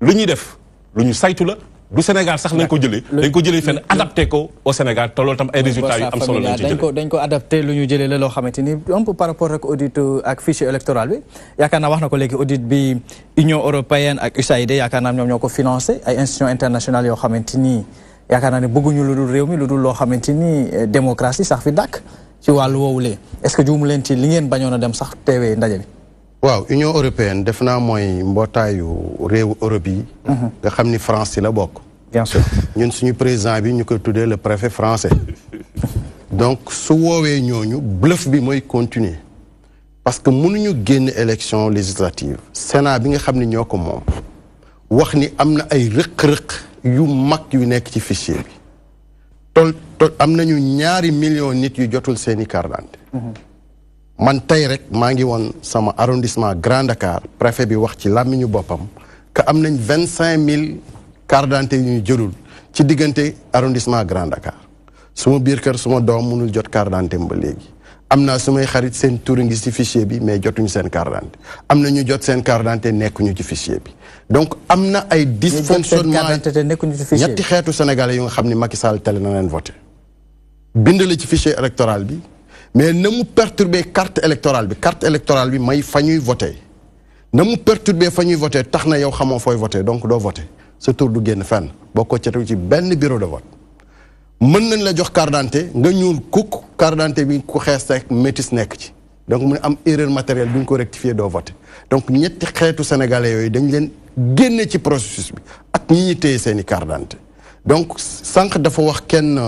lu ñuy def lu ñu saytu la du Sénégal sax lañ ko jëlee dañ ko jëlee fenn adapté ko au Sénégal te loolu tam ay résultats yu am solo lañ ci jëlee dañ ko adapté lu ñu jëlee la loo xamante ni un peu par rapport ak audit ak fichier électoral bi yaakaar naa wax na ko léegi audit bi Union européenne ak USAID yaakaar naa ñoom ñoo ko financé ay institutions internationales yoo xamante ni yaakaar naa ne bëgguñu lu dul réew mi lu dul loo xamante ni démocratie sax fi dàkk ci wàllu woowulee est-ce que juumu leen ci li ngeen bañoon a dem sax teewee ndaje bi. waaw Union européenne def naa mooy mbootaayu réewu Europe yi. nga xam ni France ci la bokk. bien sûr ñun suñu président bi ñu koy tuddee le préfet français. donc su woowee ñooñu bluff bi mooy continuer parce que mënuñu génn élection législative Sénat bi nga xam ni ñoo ko moom wax ni am na ay rëq-rëq yu mag yu nekk ci fichier bi. am nañu 2 millions nit yu jotul seeni carte d'identité man tey rek maa ngi woon sama arrondissement Grand Dakar préfet bi wax ci làmmiñu boppam que am nañ 25 000 carte d'identité yu ñu jëlul ci diggante arrondissement Grand Dakar suma biir kër suma doom mënul jot carte d'identité ba léegi am naa sumay xarit seen tur ngi ci fichier bi mais jotuñu seen carte d'identité am na ñu jot seen carte d'identité nekkuñu ci fichier bi donc am na ay dysfonctionnement ñetti xeetu sénégalais yu nga xam ni Macky Sall télé na leen voté bind la ci fichier électoral bi mais na mu perturber carte électorale bi may fa ñuy voté na mu perturber fa ñuy voté tax na yow xamoo fooy voté donc doo voté sa tur du génn fenn boo ko cetu ci benn bureau de vote mën nañ la jox carte d'identité nga ñuul kukk carte d'identité bi ku xees rek métis nekk ci donc mu ne am erreur matérielle duñ ko rectifier doo voté donc ñetti xeetu sénégalais yooyu dañ leen génne ci processus bi ak ñi ñi téye seeni carte d'identité donc sànq dafa wax kenn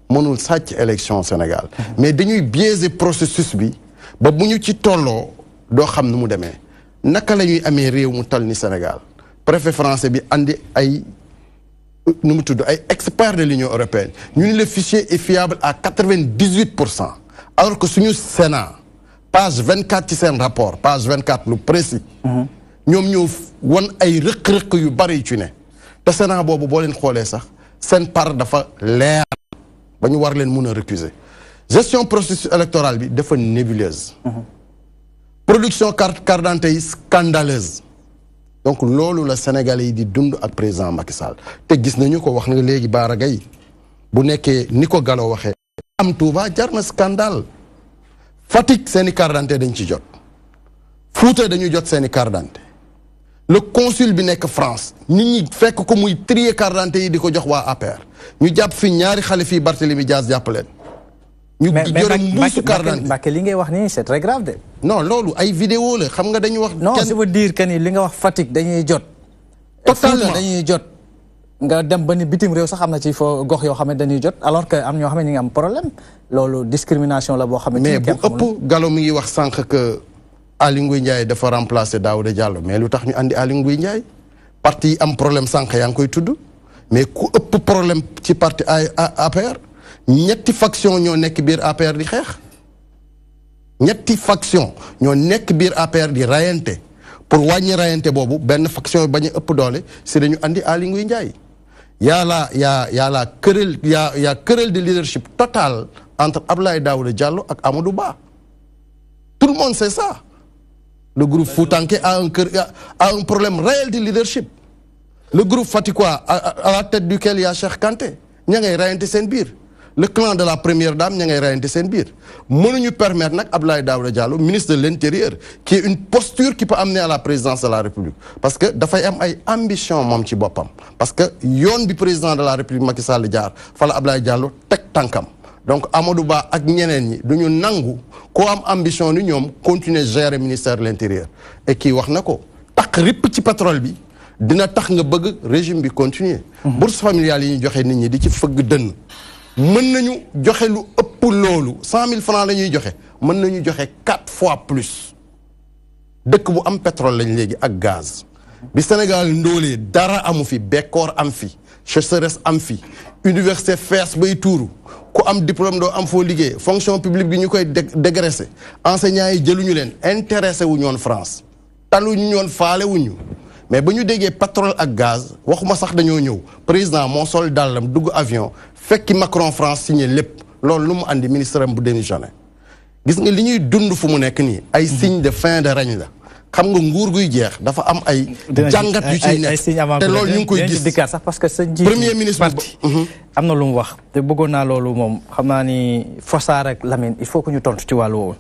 mënul sàcc élection Sénégal mais dañuy biaiser processus bi ba bu ñu ci tolloo doo xam nu mu demee naka la ñuy amee réew mu toll ni Sénégal préfet français bi andi ay nu mu tudd ay experts de l'Union européenne ñu ni le fichier est fiable à 98% alors que suñu Sénat page 24 ci seen rapport page 24 lu précis ñoom ñoo won ay rëq-rëq yu bari ci ne te Sénat boobu boo leen xoolee sax seen part dafa leer ba ñu war leen mun a récuser gestion processus électoral bi dafa nébuleuse production carte d'identité yi scandaleuse donc loolu la Sénégalais yi di dund ak président Macky Sall te gis nañu ko wax nga léegi Bara Gaye bu nekkee ni ko Gallo waxee am Touba jar na scandale Fatick seeni carte d'identité dañ ci jot Fouta dañu jot seeni carte d'identité le consul bi nekk France nit ñi fekk ko muy trier carte d'identité yi di ko jox waa APR ñu jàpp fi ñaari xale fii Barthélémy Dias jàpp leen ñu jore mbuusu carte d'identité Mbacké li ngay wax nii c'est très grave de. non loolu ay vidéo la xam nga dañu wax. non ça veut dire que ni li nga wax Fatick dañuy jot. totalement dañuy jot. nga dem ba ni bitim réew sax am na ci fo gox yoo xam ne dañuy jot alors que am ñoo xam ne ñu ngi am problème loolu discrimination la boo xam ne. mais bu ëpp Gallo mi ngi wax sànq que Aly Ngouille Ndiaye dafa remplacer Daouda Diallo mais lu tax ñu andi Aly Ngouille Ndiaye parti yi am problème sànq yaa ngi koy tudd mais ku ëpp problème ci parti APR ñetti faction ñoo nekk biir APR di xeex ñetti faction ñoo nekk biir APR di rayante pour wàññi rayante boobu benn faction bañ a ëpp doole si dañu andi Aly Ngouille Ndiaye yaa la querelle de leadership total entre Abdoulaye Daouda Diallo ak Amadou Ba tout le monde sait ça le groupe Foutanké a un problème réel de leadership le groupe Fatikois à la tête duquel il y a Cheikh Kanté ña ngay rayante seen biir le clan de la première dame ña ngay rayante seen biir mënuñu permettre nag Abdoulaye Daouda Diallo ministre de l'Intérieur qui est une posture qui peut amener à la présidence de la République parce que dafay am ay ambition moom ci boppam parce que yoon bi président de la République Macky Sall jaar fa la Abdoulaye Diallo teg tànkam donc Amadou Ba ak ñeneen ñi duñu nangu koo am ambition ni ñoom continuer gérer ministère de l'Intérieur et kii wax na ko tax ripp ci pétrole bi dina tax nga bëgg régime bi continuer bourse familiale yi ñu joxe nit ñi di ci fëgg dënn mën nañu joxe lu ëpp loolu 100 000 francs la ñuy joxe mën nañu joxe 4 fois plus dëkk bu am pétrole lañ léegi ak gaz bi Sénégal ndóolee dara amu fi bekkoor am fi sécheresse am fi université fees bay tuuru ku am diplôme doo am foo liggéey fonction publique bi ñu koy dégraisser enseignants yi jëluñu leen intéressé wu ñoon France taluñu ñoon faale wuñu mais ba ñu déggee pétrole ak gaz waxuma sax dañoo ñëw président moo sol dàllam dugg avion fekki Macron France signé lépp loolu lu mu andi ministre am bu démissionné gis nga li ñuy dund fu mu nekk nii ay signe de fin de règne la xam nga nguur guy jeex dafa am ay jàngat yu ciy nekk te loolu ñu ngi koy gis dikkaat sax parce que sa njiit premier ministre parti am na lu mu wax te bëggoon naa loolu moom xam naa ni Fossard ak Lamine il faut que ñu tontu ci wàllu woowu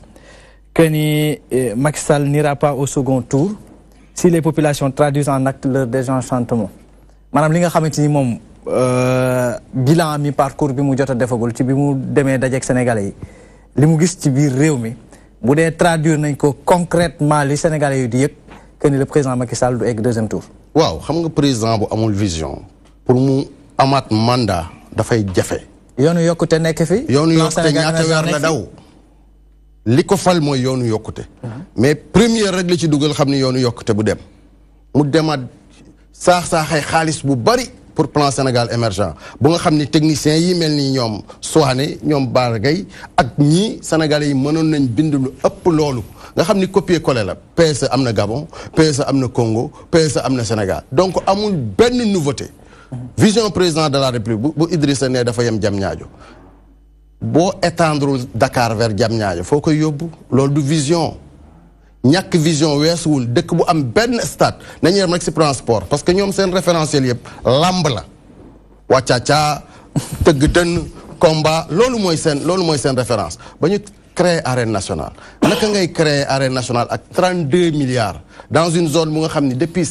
que ni Macky Sall n'ira pas au second tour si les populations traduisent en acte leur désenchantement maanaam li nga xamante ni moom bilan mi parcours bi mu jot a defagul ci bi mu demee dajeek Sénégalais yi li mu gis ci biir réew mi bu dee traduire nañ ko concrètement li Sénégalais yi di yëg que ni le président Macky Sall du egg deuxième tour. waaw xam nga président bu amul vision pour mu amaat mandat dafay jafe. yoonu yokkute nekk fi. yoonu yokkute ñaata weer la daw. li ko fal mooy yoonu yokkute. mais première rek la ci dugal xam ni yoonu yokkute bu dem. mu demaat saaxay xaalis bu bari pour plan Sénégal émergent bu nga xam ni techniciens yi mel ni ñoom Souané ñoom Bara Gaye ak ñii Sénégalais yi mënoon nañ bind lu ëpp loolu nga xam ni copier-coller la PSE am na Gabon PSE am na Congo PSE am na Sénégal donc amul benn nouveauté. vision président de la République bu Idrissa ne dafa yem Diamniadio boo étendre Dakar vers Diamniadio foo koy yóbbu loolu du vision ñàkk vision weesuwul dëkk bu am benn stade nañu yem rek si transport parce que ñoom seen référentiel yëpp lamb la wàccaca tëgg dënn combat loolu mooy seen référence ba ñu créer arène nationale naka ngay créer arène nationale ak 32 milliards dans une zone bu nga xam ni depuis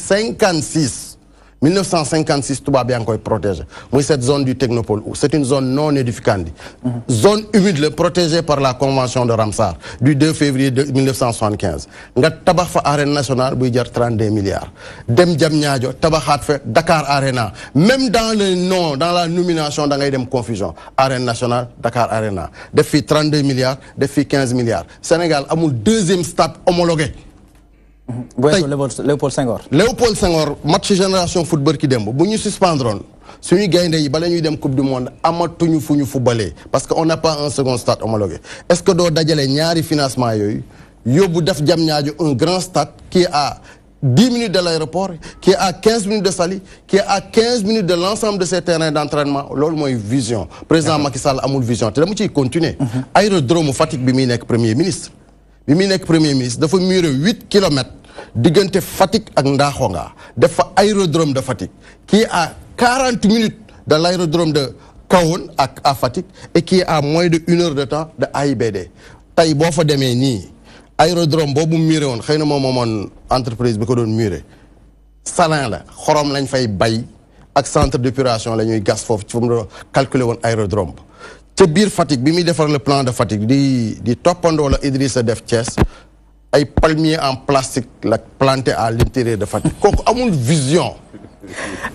1956 tubaab yaa ngi koy protégé muy cette zone du technopole c'est une zone non édificandi zone humide protégée par la convention de Ramsar du 2 février 1975 nga tabax fa arène nationale buy jar 32 milliards dem Diamniadio tabaxaat fa Dakar Arena même dans le nom dans la nomination da ngay dem confusion arène nationale Dakar Arena def fi 32 milliards def fi 15 milliards Sénégal amul deuxième stade homologué. Léopold Senghor. Léopold Senghor match génération football ki démb bu ñu suspendroon suñu gaynde yi bala ñuy dem coupe du monde amatuñu fu ñu footballé parce que on n'a pas un second stade homologué est-ce que doo dajale ñaari financement yooyu yóbbu def Diamniadio un grand stade qui est à 10 minutes de l'aéroport qui est à 15 minutes de Saly qui est à 15 minutes de l'ensemble de ces terrains d'entraînement loolu mooy vision président Macky Sall amul vision te dama ciy continuer aérodrome Fatick bi muy nekk premier ministre dafa muré 8 kilomètres diggante Fatick ak Ndaxonga def fa aérodrome de Fatick qui est à 40 minutes de l'aérodrome de Kahone à Fatick et qui est à moins de 1 heure de temps de AIBD tey boo fa demee nii aérodrome boobu muré woon xëy na moom moomoon entreprise bi ko doon muré salin la xorom lañ fay bay ak centre d'épuration la ñuy gas foofu ci fu mu doon calculer woon aérodrome ba ca biir Fatick bi muy defar le plan de Fatick di toppandoo la Idrissa def Thiès ay palmiers en plastique la planté à l'intérieur de Fatick kooku amul vision.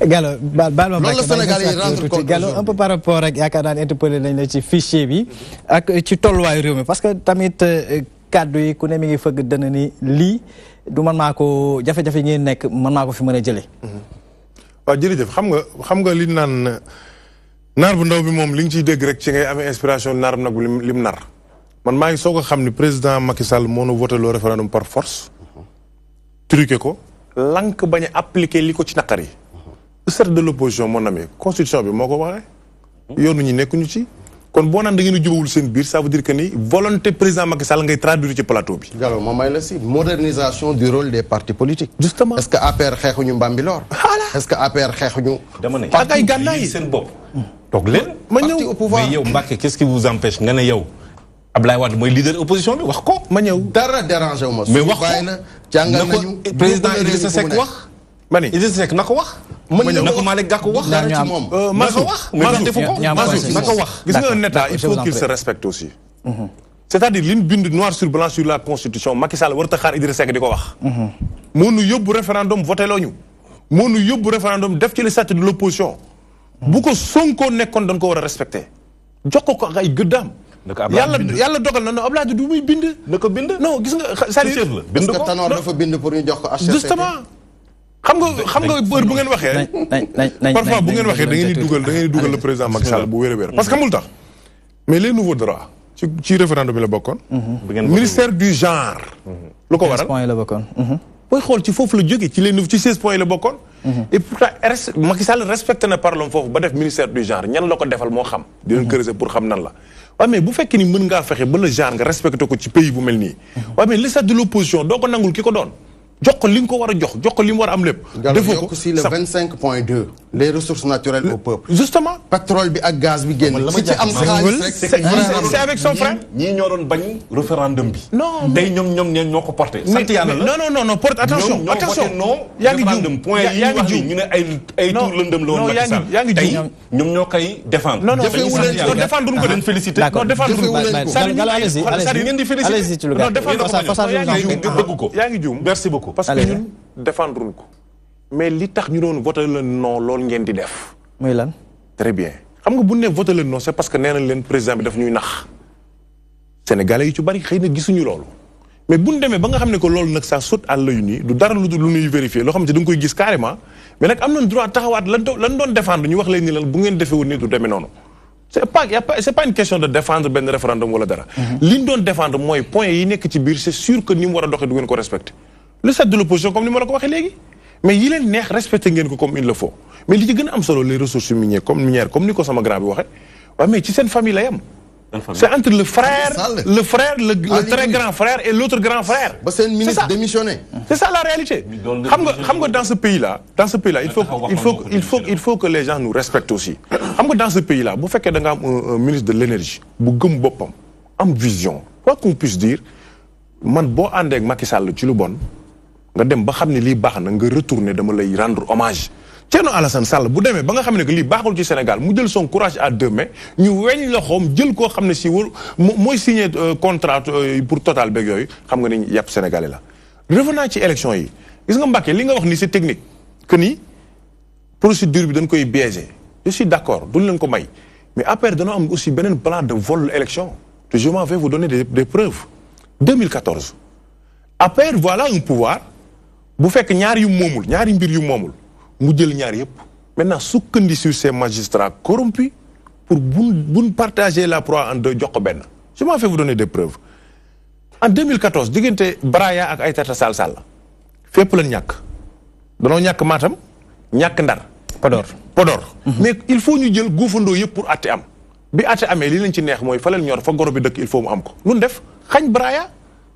Gallo baal ma loolu la Sénégal yi rendre compte Gallo un peu par rapport ak yaakaar naa ne interpellé nañ la ci fichier bi ak ci tolluwaayu réew mi parce que tamit kàddu yi ku ne mi ngi fëgg dana ni lii du man maa ko jafe-jafe ngeen nekk man maa ko fi mën a jëlee. waaw jërëjëf xam nga li naan naar bu ndaw bi moom li nga ciy dégg rek ci ngay amee inspiration naar bu nag bi lim nar man maa ngi soog a xam ni président Macky Sall moo nu voté le référendum par force truqué ko lank bañ a appliqué li ko ci naqar yi le chef de l'opposition mon ami constitution bi moo ko waxee yoonu ñi nekkuñu ci kon boo naan da ngeen a jubawul seen biir ça veut dire que ni volonté président Macky Sall ngay traduire ci plateau bi. Gallo ma may la si modernisation du rôle des partis politiques. justement est-ce que APR xeexuñu Mbambilor. est-ce que APR xeexuñu. dama ne ak ay gànnaay seen bopp. toog leen ma parti ñëw au pouvoir mais yow Mbacké qu'est-ce qui vous empêche nga ne yow Ablaye Wade mooy leader opposition bi wax ko. ma ñëw dara dérangé wu ma. mais wax ko na jàngal na ko nañu président Idrissa Seck wax. ma ni Idrissa Seck na ko wax. na ko Malick Gakou wax. dara ci moom. na ko wax mais defu ko. ñaam na ko wax. gis nga un état il faut qu'il se respecte aussi. c'est-à-dire li ñu bind noir sur blanc sur la constitution Macky Sall warut a xaar Idrissa Seck di ko wax. moo nu yóbbu référendum voté loo ñu. moo nu yóbbu référendum def ci le statut de l'opposition. bu ko Sonko nekkoon dañ ko war a respecté. jox ko ak ay gëddaam. yàlla dogal na ne Abdoulaye du muy bind. na ko bind. non gis nga c'est-à-dire bind ko parce que Tanor dafa bind pour ñu jox ko HCCT. justement xam nga heure bu ngeen waxee. parfois bu ngeen waxee da ngeen di dugal le président Macky Sall bu wér a wér parce que xamul tax mais les nouveaux droits ci référendum bi la bokkoon. ministère du genre. lu ko waral 16 points la bokkoon. booy xool ci foofu la jógee ci 16 points la bokkoon. et pourtant Macky Sall respecté na parlom foofu ba def ministère du genre ñan la ko defal moo xam. di leen creuser pour xam nan la. waaye mais bu fekkee ni mën ngaa fexe ba le genre nga respecté ko ci pays bu mel nii. waaye mais le chef de l'opposition doo ko nangul ki ko doon. jox ko li nga ko war a jox ko li mu war a am lépp. defoo ko si le 25.2 les ressources naturelles au peuple. justement pétrole bi ak gaz bi génn. si ci am xaalis rek c'est avec son frère. ñii ñoo doon bañ référendum bi. non tey ñoom ñoo ko porté. sant yàlla la non porte attention yaa ngi juum point yi wax ni ñu ne ay tour lëndëm la woon Macky Sall yaa ngi juum ñoom ñoo koy défendre. non défendre ko de félicité. non défendre ngeen di félicité. non défendre nga bëgg ko. yaa ngi juum merci beaucoup. parce que ñun défendre ko mais li tax ñu doon voté le non loolu ngeen di def. muy lan. très bien xam nga bu ne voté le non c'est parce que nee nañ leen président bi daf ñuy nax sénégalais yu ci bari xëy na gisuñu loolu mais bu ñu demee ba nga xam ne que loolu nag ça saute à l'œil nu du dara lu ñuy vérifier loo xam ne da nga koy gis carrément mais nag am nañ droit taxawaat lan doon défendre ñu wax leen ni lan bu ngeen defee woon nii du demee noonu. c'est pas une question de défendre benn référendum wala dara. li ñu doon défendre mooy point yi nekk ci biir c'est sûr que ni mu war a doxee du ngeen ko respecter. le chef de l'opposition comme ni ma la ko waxee léegi mais yi leen neex respecté ngeen ko comme il le faut mais li ci gën a am solo les ressources minières comme ni ko sama grand bi waxee waaye mais ci seen famille la yam. c'est entre le frère le très grand frère et l'autre grand frère. ba seen ministre démissionné. c'est ça la réalité. xam nga dans ce pays là il faut que les gens nous respectent aussi. xam nga dans ce pays là bu fekkee da nga am un ministre de l'énergie bu gëm boppam am vision quoi qu'on puisse dire man boo àndee ak Macky Sall ci lu bon. nga dem ba xam ne lii baax na nga retourner dama lay rendre hommage Thierno Alassane Sall bu demee ba nga xam ne que lii baaxul ci Sénégal mu jël son courage à deux mains ñu weñ loxoom jël koo xam ne si mooy signé contrat pour Total beeg yooyu xam nga ni yàpp Sénégalais la. revenant ci élection yi gis nga Mbacké li nga wax ni c'est technique que ni procédure bi dañ koy biaisé je suis d'accord duñ leen ko may mais après dañoo am aussi beneen plan de vol élection te je m'en vais vous donner des preuves 2014 après voilà un pouvoir. bu fekk ñaari mbir yu moomul mu jël ñaar yëpp maintenant sukkandi sur ces magistrats corrompus pour buñ partager la proie en deux jox ko benn je m'en fais vous donner des preuves en 2014 diggante Braya ak Aïssata Tall Sall fépp lañ ñàkk danoo ñàkk Matam ñàkk Ndar Podor mais il faut ñu jël góofandoo yëpp pour atte am bi atte amee li lañ ci neex mooy fa leen ñor fa goro bi dëkk il faut mu am ko nun def xañ Braya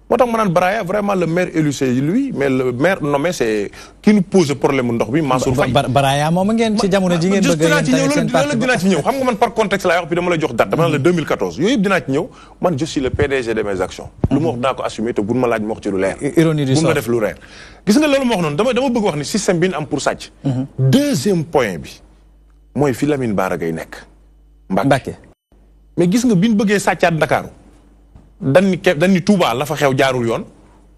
moo tax ma naan Baraya vraiment le maire élu c'est lui mais le maire nommé c'est qui nous pose problème ndox bi Mansour Faye. Baraya moom ngeen ci jamono ji ngeen bëgg loolu dinaa ci ñëw xam nga man par contexte laay wax bi dama la jox date dama naan la 2014 yooyu yëpp dinaa ci ñëw man je suis le PDG de mes actions. lu ma wax dinaa ko assumer te bu ma laaj ma wax ci lu leer. ironie du sort bu ma def lu leer. gis nga loolu ma wax noonu dama bëgg wax ni système bi ñu am pour sàcc. deuxième point bi mooy fi Lamine Bara Gaye nekk. Mbacké mais gis nga bi ñu bëggee sàccaat Ndakaaru dañ ni Touba la fa xew jaarul yoon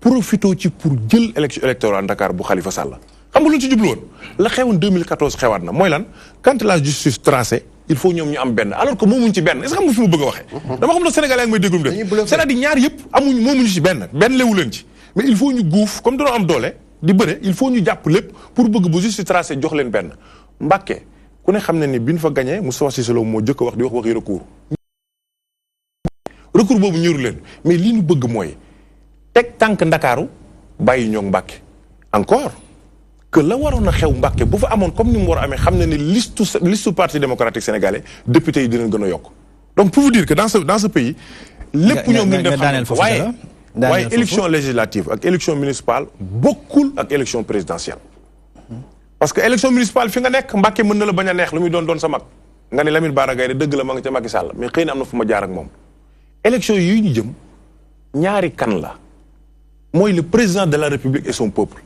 profito ci pour jël élection électorale Dakar bu Khalifa Sall xam nga lu ci jublu woon la xewoon 2014 xewaat na mooy lan quand la justice tranchée il faut ñoom ñu am benn alors que moomuñ ci benn est-ce que xam nga fi mu bëgg a waxee dama xam ne Sénégalais ak may déggum de c'est-à-dire ñaar yëpp moomuñu ci benn lewu leen ci mais il faut ñu guuf comme dañoo am doole di bëre il faut ñu jàpp lépp pour bëgg bu justice tranchée jox leen benn Mbacké ku ne xam ne ni bi ñu fa gagné Moustapha Cissé Lo moo jëkk a wax di wax waxi recours boobu ñëru leen mais li ñu bëgg mooy teg tànk Ndakaaru bàyyi ñoo Mbacké encore que la waroon a xew Mbacké bu fa amoon comme ni mu war a amee xam ne ni liste parti démocratique sénégalais député yi dinañ gën a yokk donc pour vous dire que dans ce pays lépp ñoom ñu def xam waaye élection législative ak élection municipale bokkul ak élection présidentielle parce que élection municipale fi nga nekk Mbacké mën na la bañ a neex lu muy doon sa mag nga ne Lamine Bara Gaye dëgg la ma nga ca Macky Sall mais xëy na am na fu ma jaar ak moom élection yi ñu jëm ñaari kan la mooy le président de la République et son peuple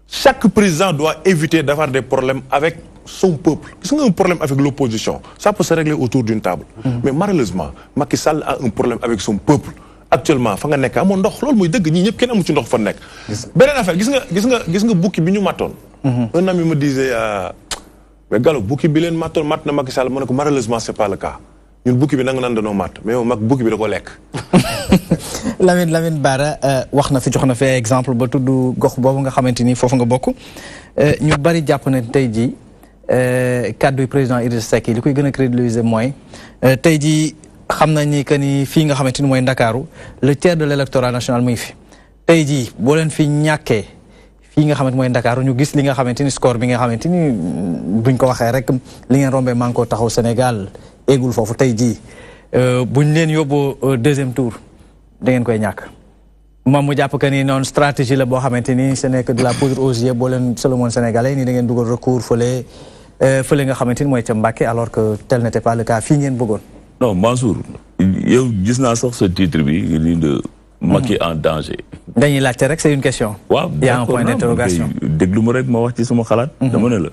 chaque président doit éviter d'avoir des problèmes avec son peuple gis nga un problème avec l'opposition ça peut se régler autour d'une table mais malheureusement Macky Sall a un problème avec son peuple actuellement fa nga nekk amoon ndox loolu mooy dëgg ñii ñëpp kenn amu ci ndox fa nekk beneen affaire gis nga bukki bi ñu mattoon un ami me disait mais Gallo bukki bi leen mattoon matt na Macky Sall mu ne ko malheureusement c'est pas le cas ñun bukki bi nanga naan danoo matt mais yow mag bukki bi da ko lekk. Lamine Bara wax na fi jox na fi exemple ba tudd gox boobu nga xamante ni foofu nga bokk ñu bari jàpp ne tey jii kàddu président Idrissa Seck yi li koy gën a crédibiliser mooy tey jii xam nañ ni que ni fii nga xamante ni mooy Ndakaaru le tiers de l'électorat national muy fi tey jii boo leen fi ñàkkee fii nga xamante mooy Ndakaaru ñu gis li nga xamante ni score bi nga xamante ni buñ ko waxee rek li ngeen rombee maa ngi ko taxaw Sénégal. eggul foofu tey jii buñ leen yóbboo deuxième tour da ngeen koy ñàkk moom mu jàpp que ni noonu stratégie la boo xamante ni ce n'est que de la poudre aux yeux boo leen Solomon sénégalais ni da ngeen dugal recours fële nga xamante ni mooy ca Mbacké alors que tel n'était pas le cas fii ngeen bëggoon. non Mansour yow gis naa sax sa titre bi lii de Macky en danger. dañuy laajte rek c'est une question. waaw il y a un point d'interrogation. déglu ma rek ma wax ci sama xalaat. dama ne la.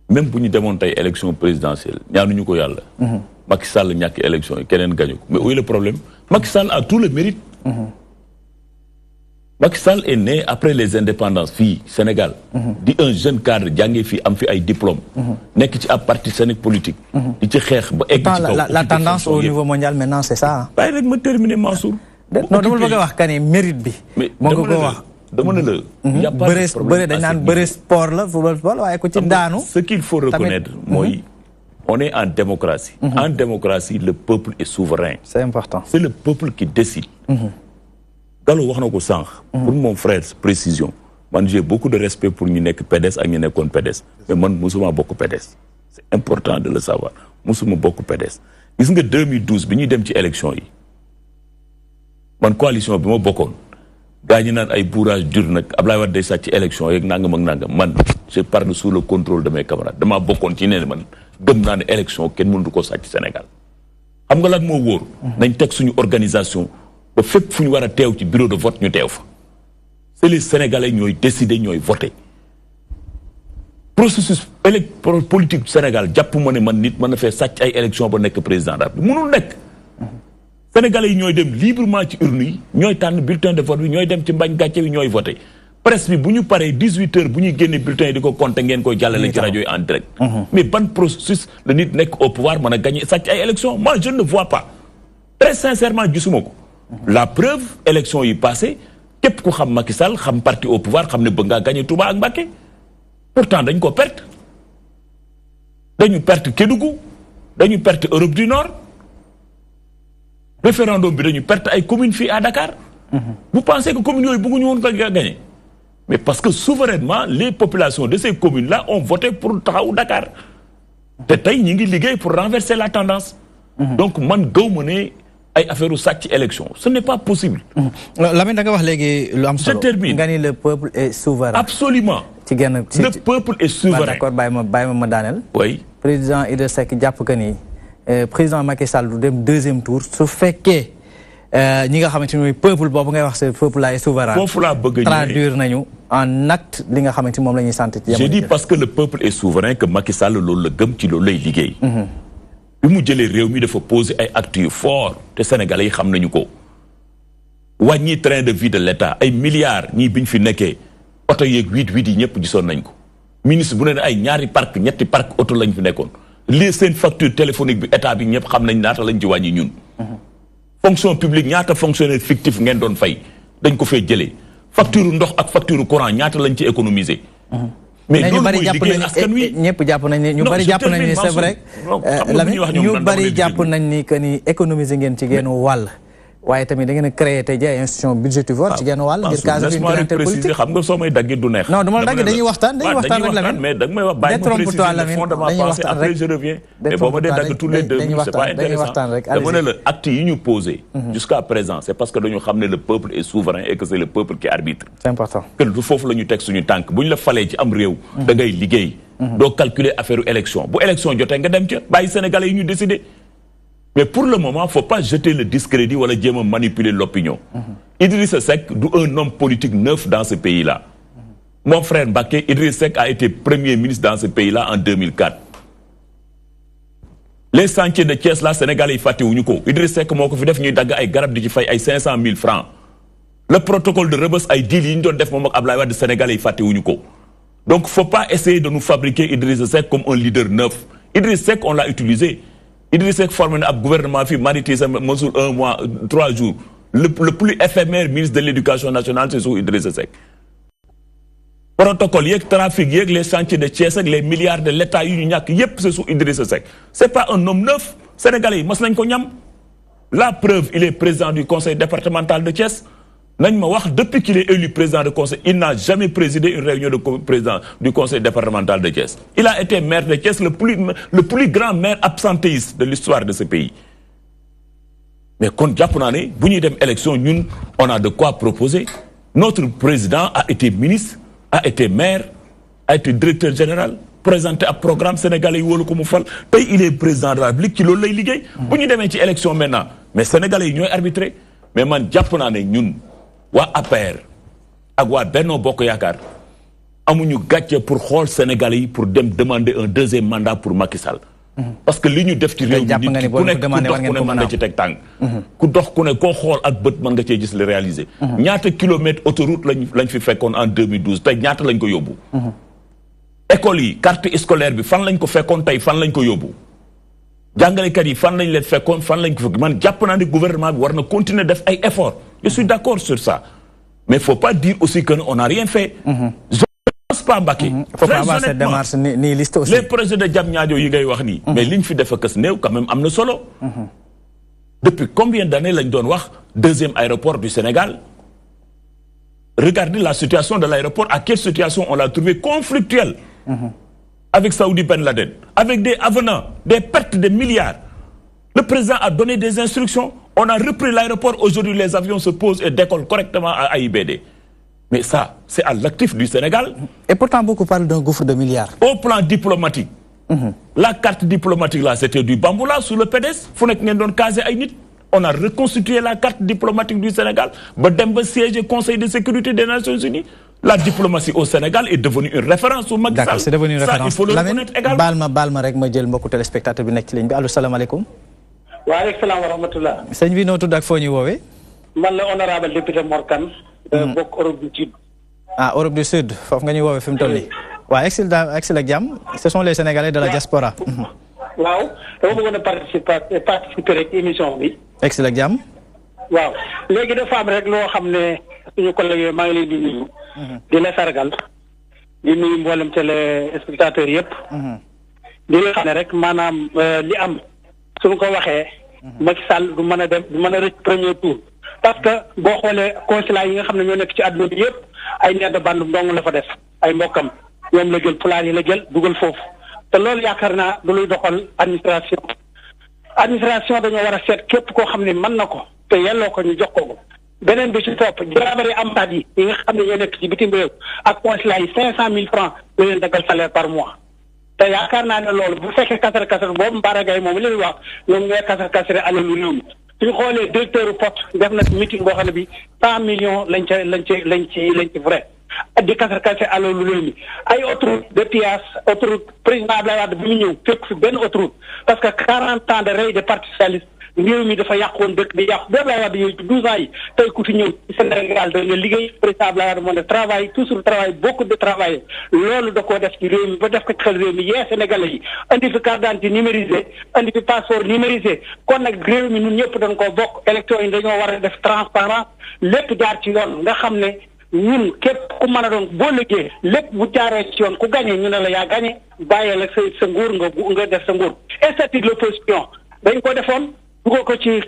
même bu ñu demoon tey élection présidentielle ñaanuñu ko yàlla. Macky Sall ñàkk élection yi keneen gañu ko mais où est le problème Macky Sall a tout le mérite. Macky Sall est né après les indépendances fii Sénégal. di un jeune cadre jàngee fii am fi ay diplôme nekk ci ab parti Sénégal politique. di ci xeex ba egg ci kaw la tendance au niveau mondial maintenant c'est ça. bàyyi rek ma terminer Mansour. non dama bëgg a wax que ni mérite bi. moo nga ko wax. dama ne la. bëre dañ naan bëre sport la football sport waaye ku ci daanu. ce qu'il faut reconnaître mooy on est en démocratie. En démocratie le peuple est souverain. C'est important. C'est le peuple qui décide. Gallo wax na ko sànq. Pour mon frère précision man j'ai beaucoup de respect pour ñu nekk PDS ak ñu nekkoon PDS mais man musuma bokk PDS. C'est important de le savoir musuma bokk PDS. gis nga 2012 bi ñuy dem ci élection yi man coalition bi ma bokkoon. gaa ñi naan ay bourrage dur nag Ablaye Wade day sàcc élection yeeg nangam ak nangam man je parle sous le contrôle de mes camarades damaa bokkoon ci nee man gëm naa ne élection kenn mënu ko sàcc Sénégal xam nga lan moo wóor. nañ teg suñu organisation ba fépp fu ñu war a teew ci bureau de vote ñu teew fa. c'est les Sénégalais ñooy décider ñooy voter processus politique Sénégal jàpp ma ne man nit mën na fee sàcc ay élection ba nekk président daal mënul nekk. Sénégalais yi ñooy dem librement ci urne yi ñooy tànn bulletin de vote bi ñooy dem ci mbañ gàcce bi ñooy voté presse bi bu ñu paree 18h bu ñuy génne bulletin yi di ko compter ngeen koy jàllale ci rajo yi en direct. mais ban processus la nit nekk au pouvoir mën a gagné sàcc ay élections moi je ne vois pas très sincèrement gisuma ko. la preuve élection yi passé képp ku xam Macky Sall xam parti au pouvoir xam ne bëgg ngaa gagné Touba ak Mbacké pourtant dañ ko perte dañu perte Kédougou dañu perte Europe du Nord. référendum bi dañu perte ay communes fii à Dakar. vous pensez que communes yooyu bëgguñu woon ko gagner mais parce que souverainement les populations de ces communes là ont voté pour taxawu Dakar te tey ñi ngi liggéey pour renverser la tendance. donc man gëw ma ne ay affaire sàcc élection ce n'est pas possible. Lamine da nga wax léegi lu am solo. Je termine. nga ni le peuple est souverain. Absolument. Le peuple est souverain. D'accord, bàyyi ma daaneel. Oui. Président Idrissa Seck jàpp que ni président Macky Sall du dem deuxième tour su fekkee ñi nga xamante ni peuple boobu ngay wax c'est peuple là est souverain. foofu laa bëgg a traduire nañu en acte li nga xamante moom la ñuy sant. J'ai dit parce que le peuple est souverain que Macky Sall loolu la gëm ci loolu lay liggéey. bi mu jëlee réew mi dafa poser ay actes yu fort te Sénégalais yi xam nañu ko. wàññi train de vie de l'État ay milliards ñii biñ fi nekkee oto yeeg 8-8 yi ñëpp gisoon nañ ko. ministre bu ne ay ñaari parc ñetti parc oto lañ fi nekkoon. lii seen facture téléphonique bi état bi ñëpp xam nañ ñaata lañ ci wàññi ñun. fonction publique ñaata fonctionnaire fictif ngeen doon fay dañ ko fee jëlee facture ndox ak facture courant ñaata lañ ci économiser. mais loolu mooy liggéey askan wi ñëpp jàpp nañ ni ñu bari jàpp nañ ni c'est vrai. ñu bari jàpp nañ ni que ni économiser ngeen ci genn wàll. waaye tamit da ngeen a créé tey jii institution budgétivore ci genn wàll. ngir caser une clientèle politique xam nga soo may daggee du neex. non du ma la daggee dañuy waxtaan rek Lamine. mais da nga may wax bàyyi ma préciser le fond de ma pensée après je reviens. mais boo ma dee dagg tous les 2 minutes c'est pas intéressant dama ne la acte yi ñu posé. jusqu'à présent c'est parce que dañu xam ne le peuple est souverain et que c'est le peuple qui arbitre. C'est important. que du foofu la ñu teg suñu tànk bu ñu la falee ci am réew. da ngay liggéey. doo calculer affaire élection bu élection jotee nga dem ca bàyyi Sénégalais yi ñu décider. Mais pour le moment, il ne faut pas jeter le discrédit ou manipuler l'opinion. Idrissa Seck est un homme politique neuf dans ce pays-là. Mon frère Mbacké, Idrissa Seck a été premier ministre dans ce pays-là en 2004. Les sentiers de Thiès, là, Sénégalais, ils font Idrissa Seck, moi, je suis fait ay garab di fay ay 500 000 francs. Le protocole de Rebeuss ay deal yi ñu doon def moom ak Ablaye Wade Sénégalais yi fàttewuñu ko. Donc, il ne faut pas essayer de nous fabriquer Idrissa Seck comme un leader neuf. Idrissa Seck, on l'a utilisé. Idrissa Seck formé un gouvernement fi marité sa mosul 1 mois 3 jours le plus éphémère ministre de l'éducation nationale c'est sous Idrissa Seck. Protocole yeeg trafic yeeg les chantiers de Thiès ak les milliards de l'État yu ñu ñàkk yépp c'est sous Idrissa Seck. C'est pas un homme neuf. Sénégalais yi mas nañ ko ñam. La preuve, il est président du conseil départemental de Thiès. Nañ ma wax depuis qu'il est élu président de conseil, il n'a jamais présidé une réunion de président du conseil départemental de Thiès. Il a été maire de Thiès, le plus grand maire absentéiste de l'histoire de ce pays. Mais quand Japonais, bu ñuy dem élection, ñun on a de quoi proposer. Notre président a été ministre, a été maire, a été directeur général, présenté un programme sénégalais yi wóolu ko mu fal. Tey il est président de la République ci loolu lay liggéey. Bu ñu demee ci élection maintenant, mais sénégalais yi ñooy arbitrer. Mais man jàpp naa ne ñun waa APR ak waa Benno Bokk Yaakaar amuñu gàcce pour xool Sénégalais yi pour dem demander un deuxième mandat pour Macky Sall. Parce que li ñu def ci réew mi nit ku nekk ku dox ku ne mën nga ci teg tànk. ku dox ku ne koo xool ak bët mën nga cee gis le réaliser. ñaata kilomètres autoroute lañ fi fekkoon en 2012 tey ñaata lañ ko yóbbu. école yi carte scolaire bi fan lañ ko fekkoon tey fan lañ ko yóbbu. jàngalekat yi fan lañ leen fekkoon fan lañ ko fekk man jàpp naa ne gouvernement bi war na continuer def ay efforts. Je suis d'accord sur ça. Mais il ne faut pas dire aussi qu'on n'a rien fait. Je ne pense pas, Mbacké. Il faut pas avoir cette démarche ni liste aussi. Les projets de Diamniadio, mais ligne fi def ak néew quand même amna solo. Depuis combien d'années lañ doon wax deuxième aéroport du Sénégal? Regardez la situation de l'aéroport. À quelle situation on l'a trouvé conflictuelle avec Saoudi Ben Laden, avec des avenants, des pertes de milliards. Le président a donné des instructions. On a repris l'aéroport. Aujourd'hui, les avions se posent et décollent correctement à AIBD. Mais ça, c'est à l'actif du Sénégal. Et pourtant, beaucoup parlent d'un gouffre de milliards. Au plan diplomatique, la carte diplomatique, là, c'était du bamboula sous le PDS. On a reconstitué la carte diplomatique du Sénégal. Bademba siège du Conseil de sécurité des Nations Unies. La diplomatie au Sénégal est devenue une référence au Macky Sall. D'accord, c'est devenu une référence. Ça, il faut le reconnaître également. Balma rek ma jël mbokku téléspectateur bi nekk ci ligne bi. Allô, salaamaaleykum. Waaleykum salaam wa rahmatullah. Sëñ bi noo tudd ak foo ñu woowee. Man la honorable député Mor Kane. bokk Europe du Sud. Ah, Europe du Sud foofu nga ñuy woowee fi mu toll nii. waaw excellent ak jàmm. Ce sont les Sénégalais de la diaspora. waaw dama bëggoon a participer rek émission bi. excellent ak jàmm. waaw léegi dafa am rek loo xam ne suñu collègue yooyu maa ngi leen di nuyu. di la sargal. di nuyu mboolem téléspectateurs yëpp. di la xam ne rek maanaam li am suñu ko waxee. Macky Sall du mën a dem du mën a rëcc premier tour. parce que boo xoolee consulat yi nga xam ne ñoo nekk ci àdduna bi yëpp ay neer de bandum dong la fa def ay mbokkam ñoom la jël pulaar yi la jël dugal foofu te loolu yaakaar naa du luy doxal administration administration dañoo war a seet képp koo xam ne mën na ko te yelloo ko ñu jox ko beneen bi ci topp jabari ambassade yi nga xam ne ñoo nekk ci bitim réew ak consulat yi 500 000 francs la leen daggal salaire par mois te yaakaar naa ne loolu bu fekkee kasar boobu Mbaragay moom li ñuy wax ñoom ñooy kasar alalu réew mi suñu xoolee directeur poste def na meeting boo xam ne bi 100 millions lañ ci vrai di kasar alalu réew mi ay autoroute de péage autoroute président Abdoulaye Wade bi mu ñëw fekk fi benn autoroute parce que 40 ans de règne de parti socialiste réew mi dafa yàqoon dëkk bi yàqu bi Abdoulaye Wade yooyu 12 ans yi tey ku fi ñëw ci Sénégal da nga liggéey président Abdoulaye Wade moo ne travail toujours travail beaucoup de travail loolu da koo def ci réew mi ba def ko ci xel réew mi yee Sénégalais yi andi fi carte d'identité numérisé andi fi passeport numérisé kon nag réew mi ñun ñëpp dañ koo bokk élection yi dañoo war a def transparent lépp jaar ci yoon nga xam ne ñun képp ku mën a doon boo liggéey lépp bu jaaree ci yoon ku gagné ñu ne la yaa gagné bàyyee la sa nguur nga def sa nguur statut de l'opposition dañ ko defoon dugal ko ci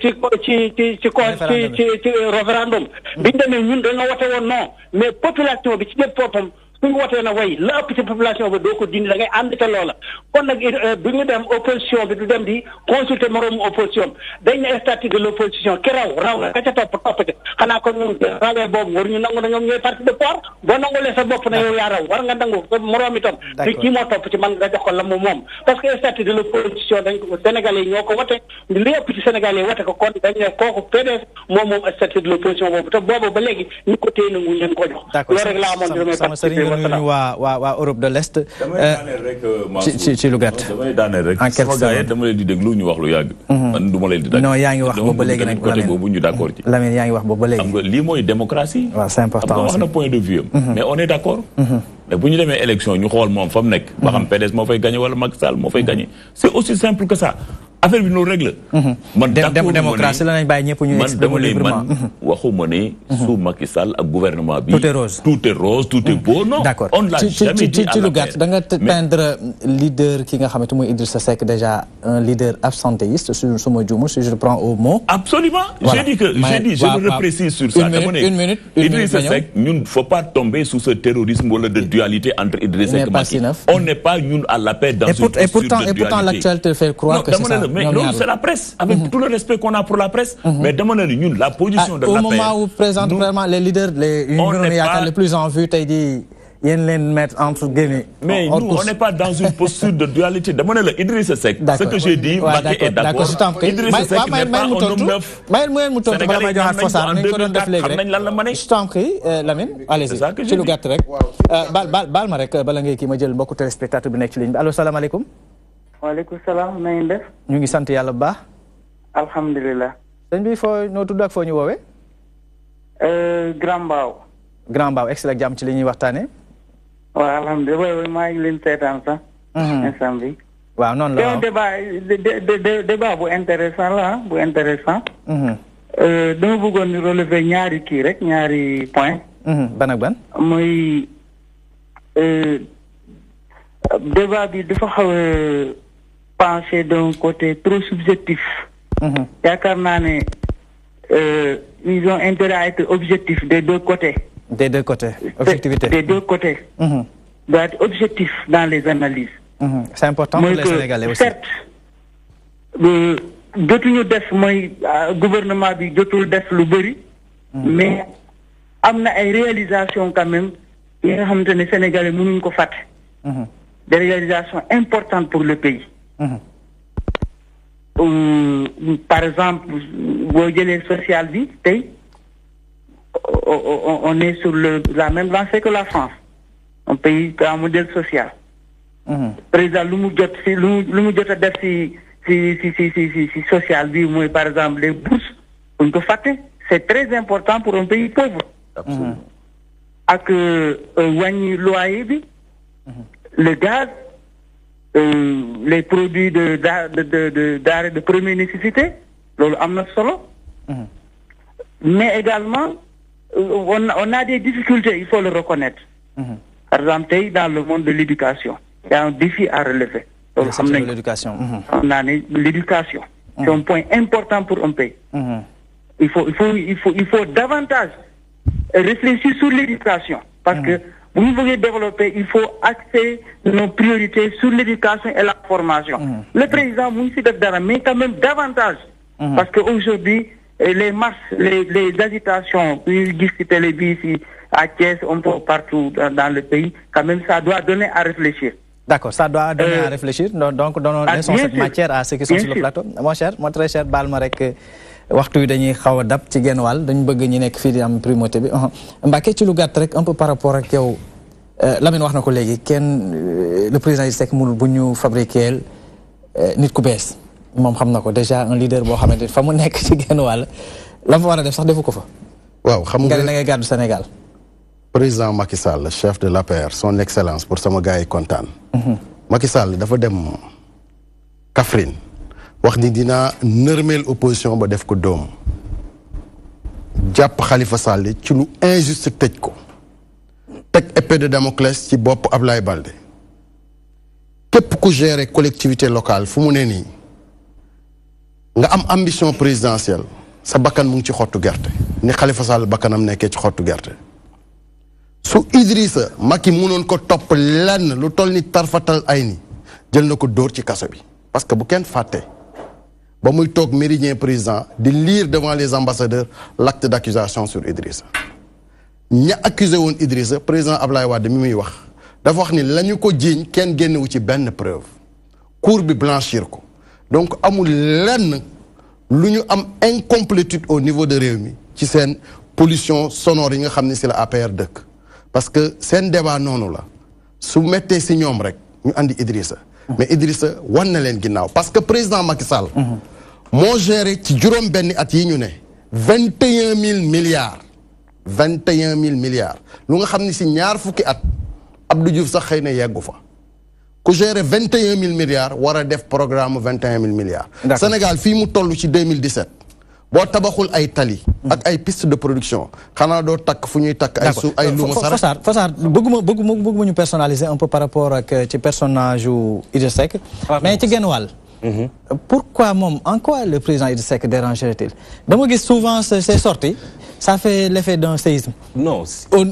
référendum biñu demee ñun dañoo wote woon non mais population bi ci lépp boppam suñu wotee na way la ëpp ci population bi doo ko dindi da ngay ànd ca loola kon nag du ñu dem opposition bi du dem di consulter moroomu opposition dañ ne statut de l'opposition ki raw na ka ca topp ca xanaa kon ñun rawee boobu war ñu nangu na ñoom ñooy parti de pouvoir boo nangulee sa bopp na yow yaa raw war nga nangu sa moroom itam te kii moo topp ci man nga jox ko la mu moom parce que statut de l'opposition dañ ko Sénégalais yi ñoo ko wote li ëpp ci Sénégalais yi wote ko kon dañ ne kooku PDS moom statut de l'opposition boobu te boobu ba léegi ñu ko téye nangu leen ko jox loolu rek laa amoon di waa Europe de l'Est ci lu gàtt damay daaneel rek sama gars yi dama leen di déglu ñu wax lu yàgg man du ma leen di dagg non yaa ngi wax boobu ba léegi nag côté boobu ñu d'accord ci Lamine yaa ngi wax boobu ba léegi xam nga lii mooy démocratie waaw c'est important xam nga wax na point de vue am mais on est d'accord mais bu ñu demee élection ñu xool moom fa mu nekk ba xam PDS moo fay gagné wala Macky Sall moo fay gagné c'est aussi simple que ça affaire bi loolu rek la. man démocratie la nañ bàyyi ñëpp ñu exprimer librement. man waxuma ne sous Macky Sall ak gouvernement bi. tout est rose tout est beau non. d'accord on l'a jamais dit ci lu gàtt da nga peindre leader ki nga xamante muy Idrissa Seck déjà un leader absentéiste su ma juumul si je le prends au mot. absolument j'ai dit je le reprécise sur ça. une minute Idrissa Seck ñun faut pas tomber sous ce terrorisme wala de dualité entre Idrissa Seck et Macky. on n'est pas ñun à la paix dans une posture de dualité. Et pourtant l'actualité fait croire que c'est ça. Mais non, c'est la presse, avec tout le respect qu'on a pour la presse. Mais demandez nous la position de la paix. Au moment où présente vraiment les leaders, les plus en vue, tu dit, ils les mettent entre guillemets. Mais nous, on n'est pas dans une posture de dualité. Demandez le Idrissa Seck. Ce que j'ai dit, Macky est d'accord. Idrissa Seck n'est pas un homme neuf. Sénégalais, je t'en prie, Lamine, allez-y. ci lu gàtt rek. baal ma rek bala ngay kii ma jël mbokku téléspectateur bi nekk ci ligne bi allo salaamaaleykum. waaleykum salaam na ngeen def. ñu ngi sant yàlla bu baax. alhamdulilah. sëñ bi foo noo tudd ak foo ñu woowee. Grand Mbao. Grand Mbao egsi ak jàmm ci li ñuy waxtaanee. waaw alhamdulilah maa ngi leen seetaan sax. instant bi. waaw noonu la waaw débat bu intéressant la bu intéressant. dama bëggoon ñu relever ñaari kii rek ñaari point. ban ak ban. mooy débat bi dafa xaw a penché d'un côté trop subjectif. yaakaar naa ne ils ont intérêt à être objectifs des deux côtés. Des deux côtés, objectivité. Des deux côtés. Doit être objectif dans les analyses. C'est important pour les Sénégalais aussi. Certes, jotuñu def mooy gouvernement bi jotul def lu bëri. Mais am na ay réalisations quand même yi nga xamante ne Sénégalais mënuñ ko fàtte. Des réalisations importantes pour le pays. Par exemple boo jëlee social bi tey on est sur la même lancée que la France, un pays qui a un modèle social. Président lu mu jot si lu mu jot a def si social bi mooy par exemple les bourses buñ ko fàtte, c'est très important pour un pays pauvre. Ak wàññi loyer bi, le gaz, les produits de première nécessité, loolu am na solo. Mais également on a des difficultés, il faut le reconnaître. Par exemple tey dans le monde de l'éducation, il y a un défi à relever. L'éducation. On a l'éducation. C'est un point important pour un pays. Il faut davantage réfléchir sur l'éducation, parce que bu ñu bëggee développer il faut axer nos priorités sur l'éducation et la formation. Le président mu ngi si def dara mais quand même davantage. Parce que aujourd'hui les marches les agitations yu gis ci télé bi ci à Thiès un peu partout dans le pays quand même ça doit donner à réfléchir. D'accord, ça doit donner à réfléchir. Donc, donnons cette matière à ceux qui sont sur le plateau. Mon très cher, baal ma rek waxtu yi dañuy xaw a dab ci genn wàll dañu bëgg ñi nekk fii di am primauté bi. Mbacké ci lu gàtt rek un peu par rapport ak yow Lamine wax na ko léegi le président Idrissa Seck mu bu ñu fabriquer nit ku bees moom xam na ko déjà un leader boo xamante ni fa mu nekk ci genn wàll la fa war a def sax defu ko fa. waaw xam nga da ngay gàddu Sénégal. président Macky Sall le chef de l'APR son excellence pour sama gars yi kontaan. Macky Sall dafa dem Kaffrine wax ni dinaa nërmeel opposition ba def ko doom jàpp Khalifa Sall ci lu injuste tëj ko teg épée de Damoclès ci bopp Ablaye Baldé képp ku gérer collectivité locale fu mu ne nii nga am ambition présidentielle sa bakkan mu ngi ci xottu gerte ni Khalifa Sall bakkanam nekkee ci xottu gerte. su Idrissa Macky mënoon ko topp lenn lu toll ni tarfatal ay ni jël na ko dóor ci kaso bi parce que bu kenn fàtte ba muy toog méridien président di lire devant les ambassadeurs l'acte d'accusation sur Idrissa ña accusé woon Idrissa président Ablaye Wade mi muy wax dafa wax ni la ñu ko jiiñ kenn génnewu ci benn preuve cour bi blanchir ko donc amul lenn lu ñu am incomplétude au niveau de réew mi ci seen pollution sonore yi nga xam ne si la APR dëkk parce que seen débat noonu la su mettee si ñoom rek ñu andi Idrissa mais Idrissa wan na leen ginnaaw parce que président Macky Sall moo géré ci juróom benni at yi ñu ne 21 000 milliards 21 000 milliards lu nga xam ne si ñaar fukki at Abdou Diouf sax xëy na yeggu fa ku géré 21 000 milliards war a def programme 21 000 milliards Sénégal fii mu toll ci 2017 boo tabaxul ay tali ak ay piste de production xanaa doo takk fu ñuy takk ay su ay luuma sara Fassar bëgguma ñu personnaliser un peu par rapport ak ci personnage yu Idrissa Seck mais ci genn wàll pourquoi moom en quoi le président Idrissa Seck dérangerait-il dama gis souvent ces sorties ça fait l'effet d'un séisme non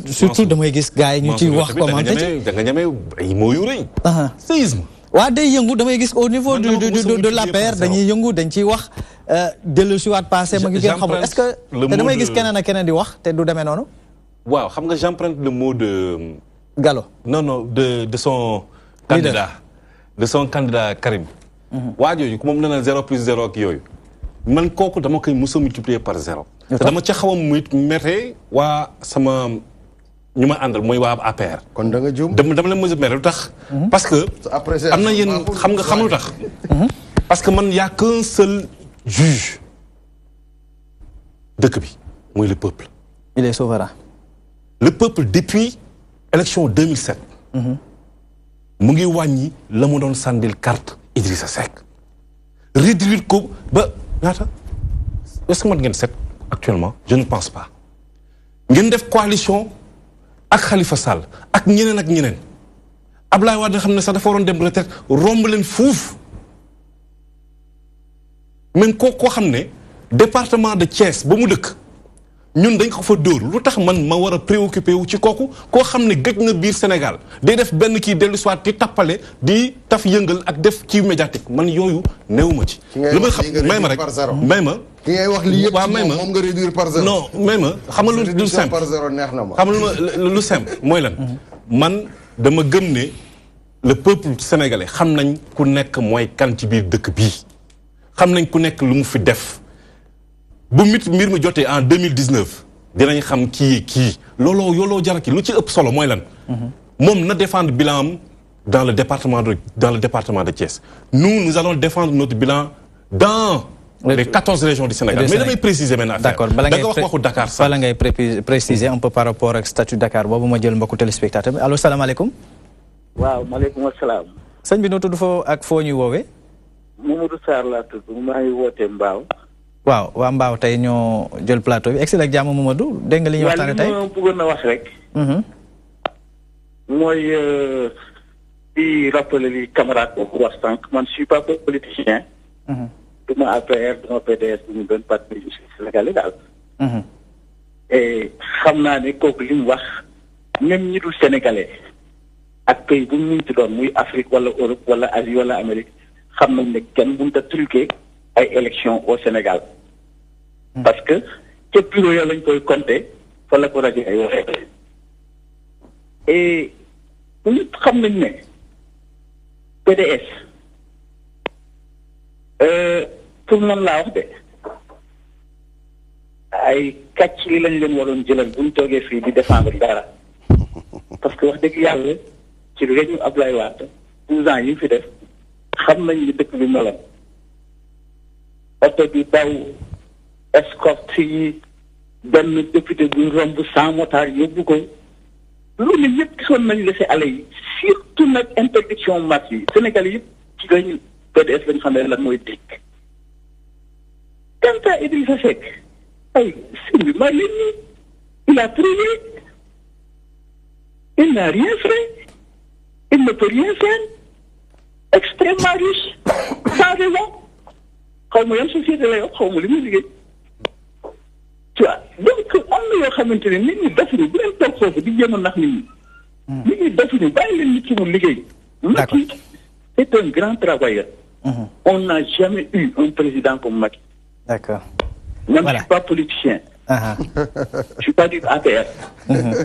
surtout damay gis gars yi ñu ciy wax commenté da nga ñeme ay moo yu rëy séisme waa day yëngu damay gis au niveau de l'APR dañuy yëngu dañ ciy wax dellu si waat passé ma ngi gën xamul est-ce que te damay gis keneen ak keneen di wax te du demee noonu waaw xam nga j'emprunte le mot de Gallo non de son candidat de son candidat Karim waa jooju moom nee na 0+0 ak yooyu man kooku dama koy mos a multiplier par 0 te dama ca xaw a muy merte waa sama ñu ma àndal mooy waa APR. kon da nga juum dama leen mos a mere lu tax. parce que am na yéen xam lu tax. parce que man y a qu'un seul juge dëkk bi mooy le peuple. il est souverain. le peuple depuis élection 2007. mu ngi wàññi la mu doon sàndil carte Idrissa Seck. réduire ko ba ñaata est-ce que mën ngeen set actuellement je ne pense pas ngeen def coalition. ak Khalifa Sall ak ñeneen Ablaye Wade nga xam ne sax dafa waroon dem retraite romb leen fuuf même koo xam ne département de Thiès ba mu dëkk ñun dañ ko fa dóor lu tax man ma war a préoccupé wu ci kooku koo xam ne gëj na biir Sénégal day def benn kii dellu soit di tappale di taf yëngal ak def kii médiatique man yooyu néew ma ci. li ma xam may ma rek may ma. ki ngay wax lii yëpp waaw may ma moom nga réduire par 0. non may ma xam nga lu simple par 0 neex na ma. xam nga lu simple mooy lan. man dama gëm ne le peuple sénégalais xam nañ ku nekk mooy kan ci biir dëkk bii xam nañ ku nekk lu mu fi def. bu mbir mi jotee en 2019 dinañ xam kii looloo jar ki lu ci ëpp solo mooy lan. moom na défendre bilan am dans le département de Thiès. nous allons défendre notre bilan dans les 14 régions du Sénégal. mais damay préciser maintenant. d'accord da nga wax waxu Dakar sax. bala ngay préciser un peu par rapport ak statut Dakar boobu ma jël mbokku téléspectateur bi allo salaamaaleykum. waaw maaleykum salaam. sëñ bi noo tudd foo ak foo ñuy woowee. Mamadou Sarr laa tudd maa ngi wootee Mbaaw. waaw waa Mbaaw tey ñoo jël plateau bi excellent ak jàmm Mamadou dégg nga li ñuy waxtaane tey. waaw li ma bëggoon a wax rek. mooy di rappeler li camarade boobu wax sànq man je suis pas politicien. du ma APR du ma PDS du ñu benn parti sénégalais daal. et xam naa ne kooku li mu wax même ñi dul sénégalais ak pays bu ñu ci doon muy Afrique wala Europe wala Asie wala Amérique xam nañ ne kenn mënut a truquer ay élections au Sénégal parce que ca bureau ya lañ koy compter fa la ko rajo ay waxee et ñëpp xam nañ ne PDS pour man laa wax de ay kàcc li lañ leen waroon jëlal bu ñu toogee fii di défendre dara parce que wax dëgg yàlla ci réñu Ablaye Wade 12 ans yi fi def xam nañ ni dëkk bi meloon oto bi daw escorte yi benn député bu romb sans motard yóbbu ko loolu yëpp gisoon nañ laisser aller yi surtout nag interdiction marche yi Sénégal yëpp ci lañu PDS lañ xam ne lan mooy dégg quant à Idrissa Seck ay sëñ bi maa leen nii il a trouvé il n'a rien fait il ne peut rien faire extrêmement riche sans raison xaw ma yan société la yor xaw ma li muy liggéey tu vois donc am na yoo xamante ne nit ñi defuñu bu leen toog foofu di jéem a nax nit ñi. nit ñi defuñu bàyyi leen nit ci mu liggéey. Macky est un grand travailleur. On n'a jamais eu un président comme Macky. D'accord. Moi, je ne suis pas politicien. Je suis pas du APR.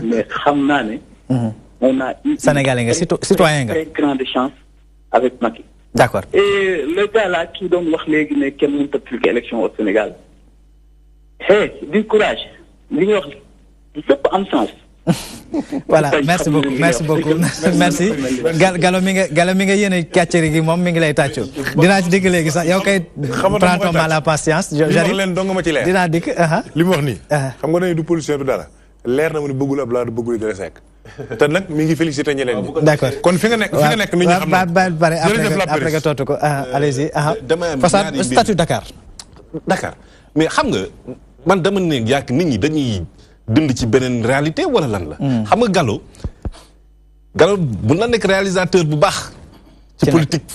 Mais xam naa ne. On a eu Sénégalais nga citoyen nga très grande chance avec Macky. D'accord. Et le gars là qui doon wax léegi ne kenn mënut a truquer élection au Sénégal. Hey, du courage. Li ñu wax lépp am sens. Voilà, merci beaucoup, merci beaucoup. Merci. Gallo mi nga yéene kàcceri gi moom mi ngi lay tàccu. Dinaa ci dégg léegi sax yow kay prends ton mal à patience. J'arrive leen dong ma ci leer. Dinaa dikk. Li mu wax nii. xam nga ne du politicien du dara. Leer na mu ne bëggul Abdoulaye du bëggul Idrissa Seck. te nag mi ngi félicité ñeneen ñi. D'accord. kon fi nga nekk nit ñi xam na. après nga tontu ko. Allez-y. Fassad statut Dakar. Dakar mais xam nga man dama ne yàgg nit ñi dañuy dund ci beneen réalité wala lan la. xam nga Gallo bu na nekk réalisateur bu baax. ci politique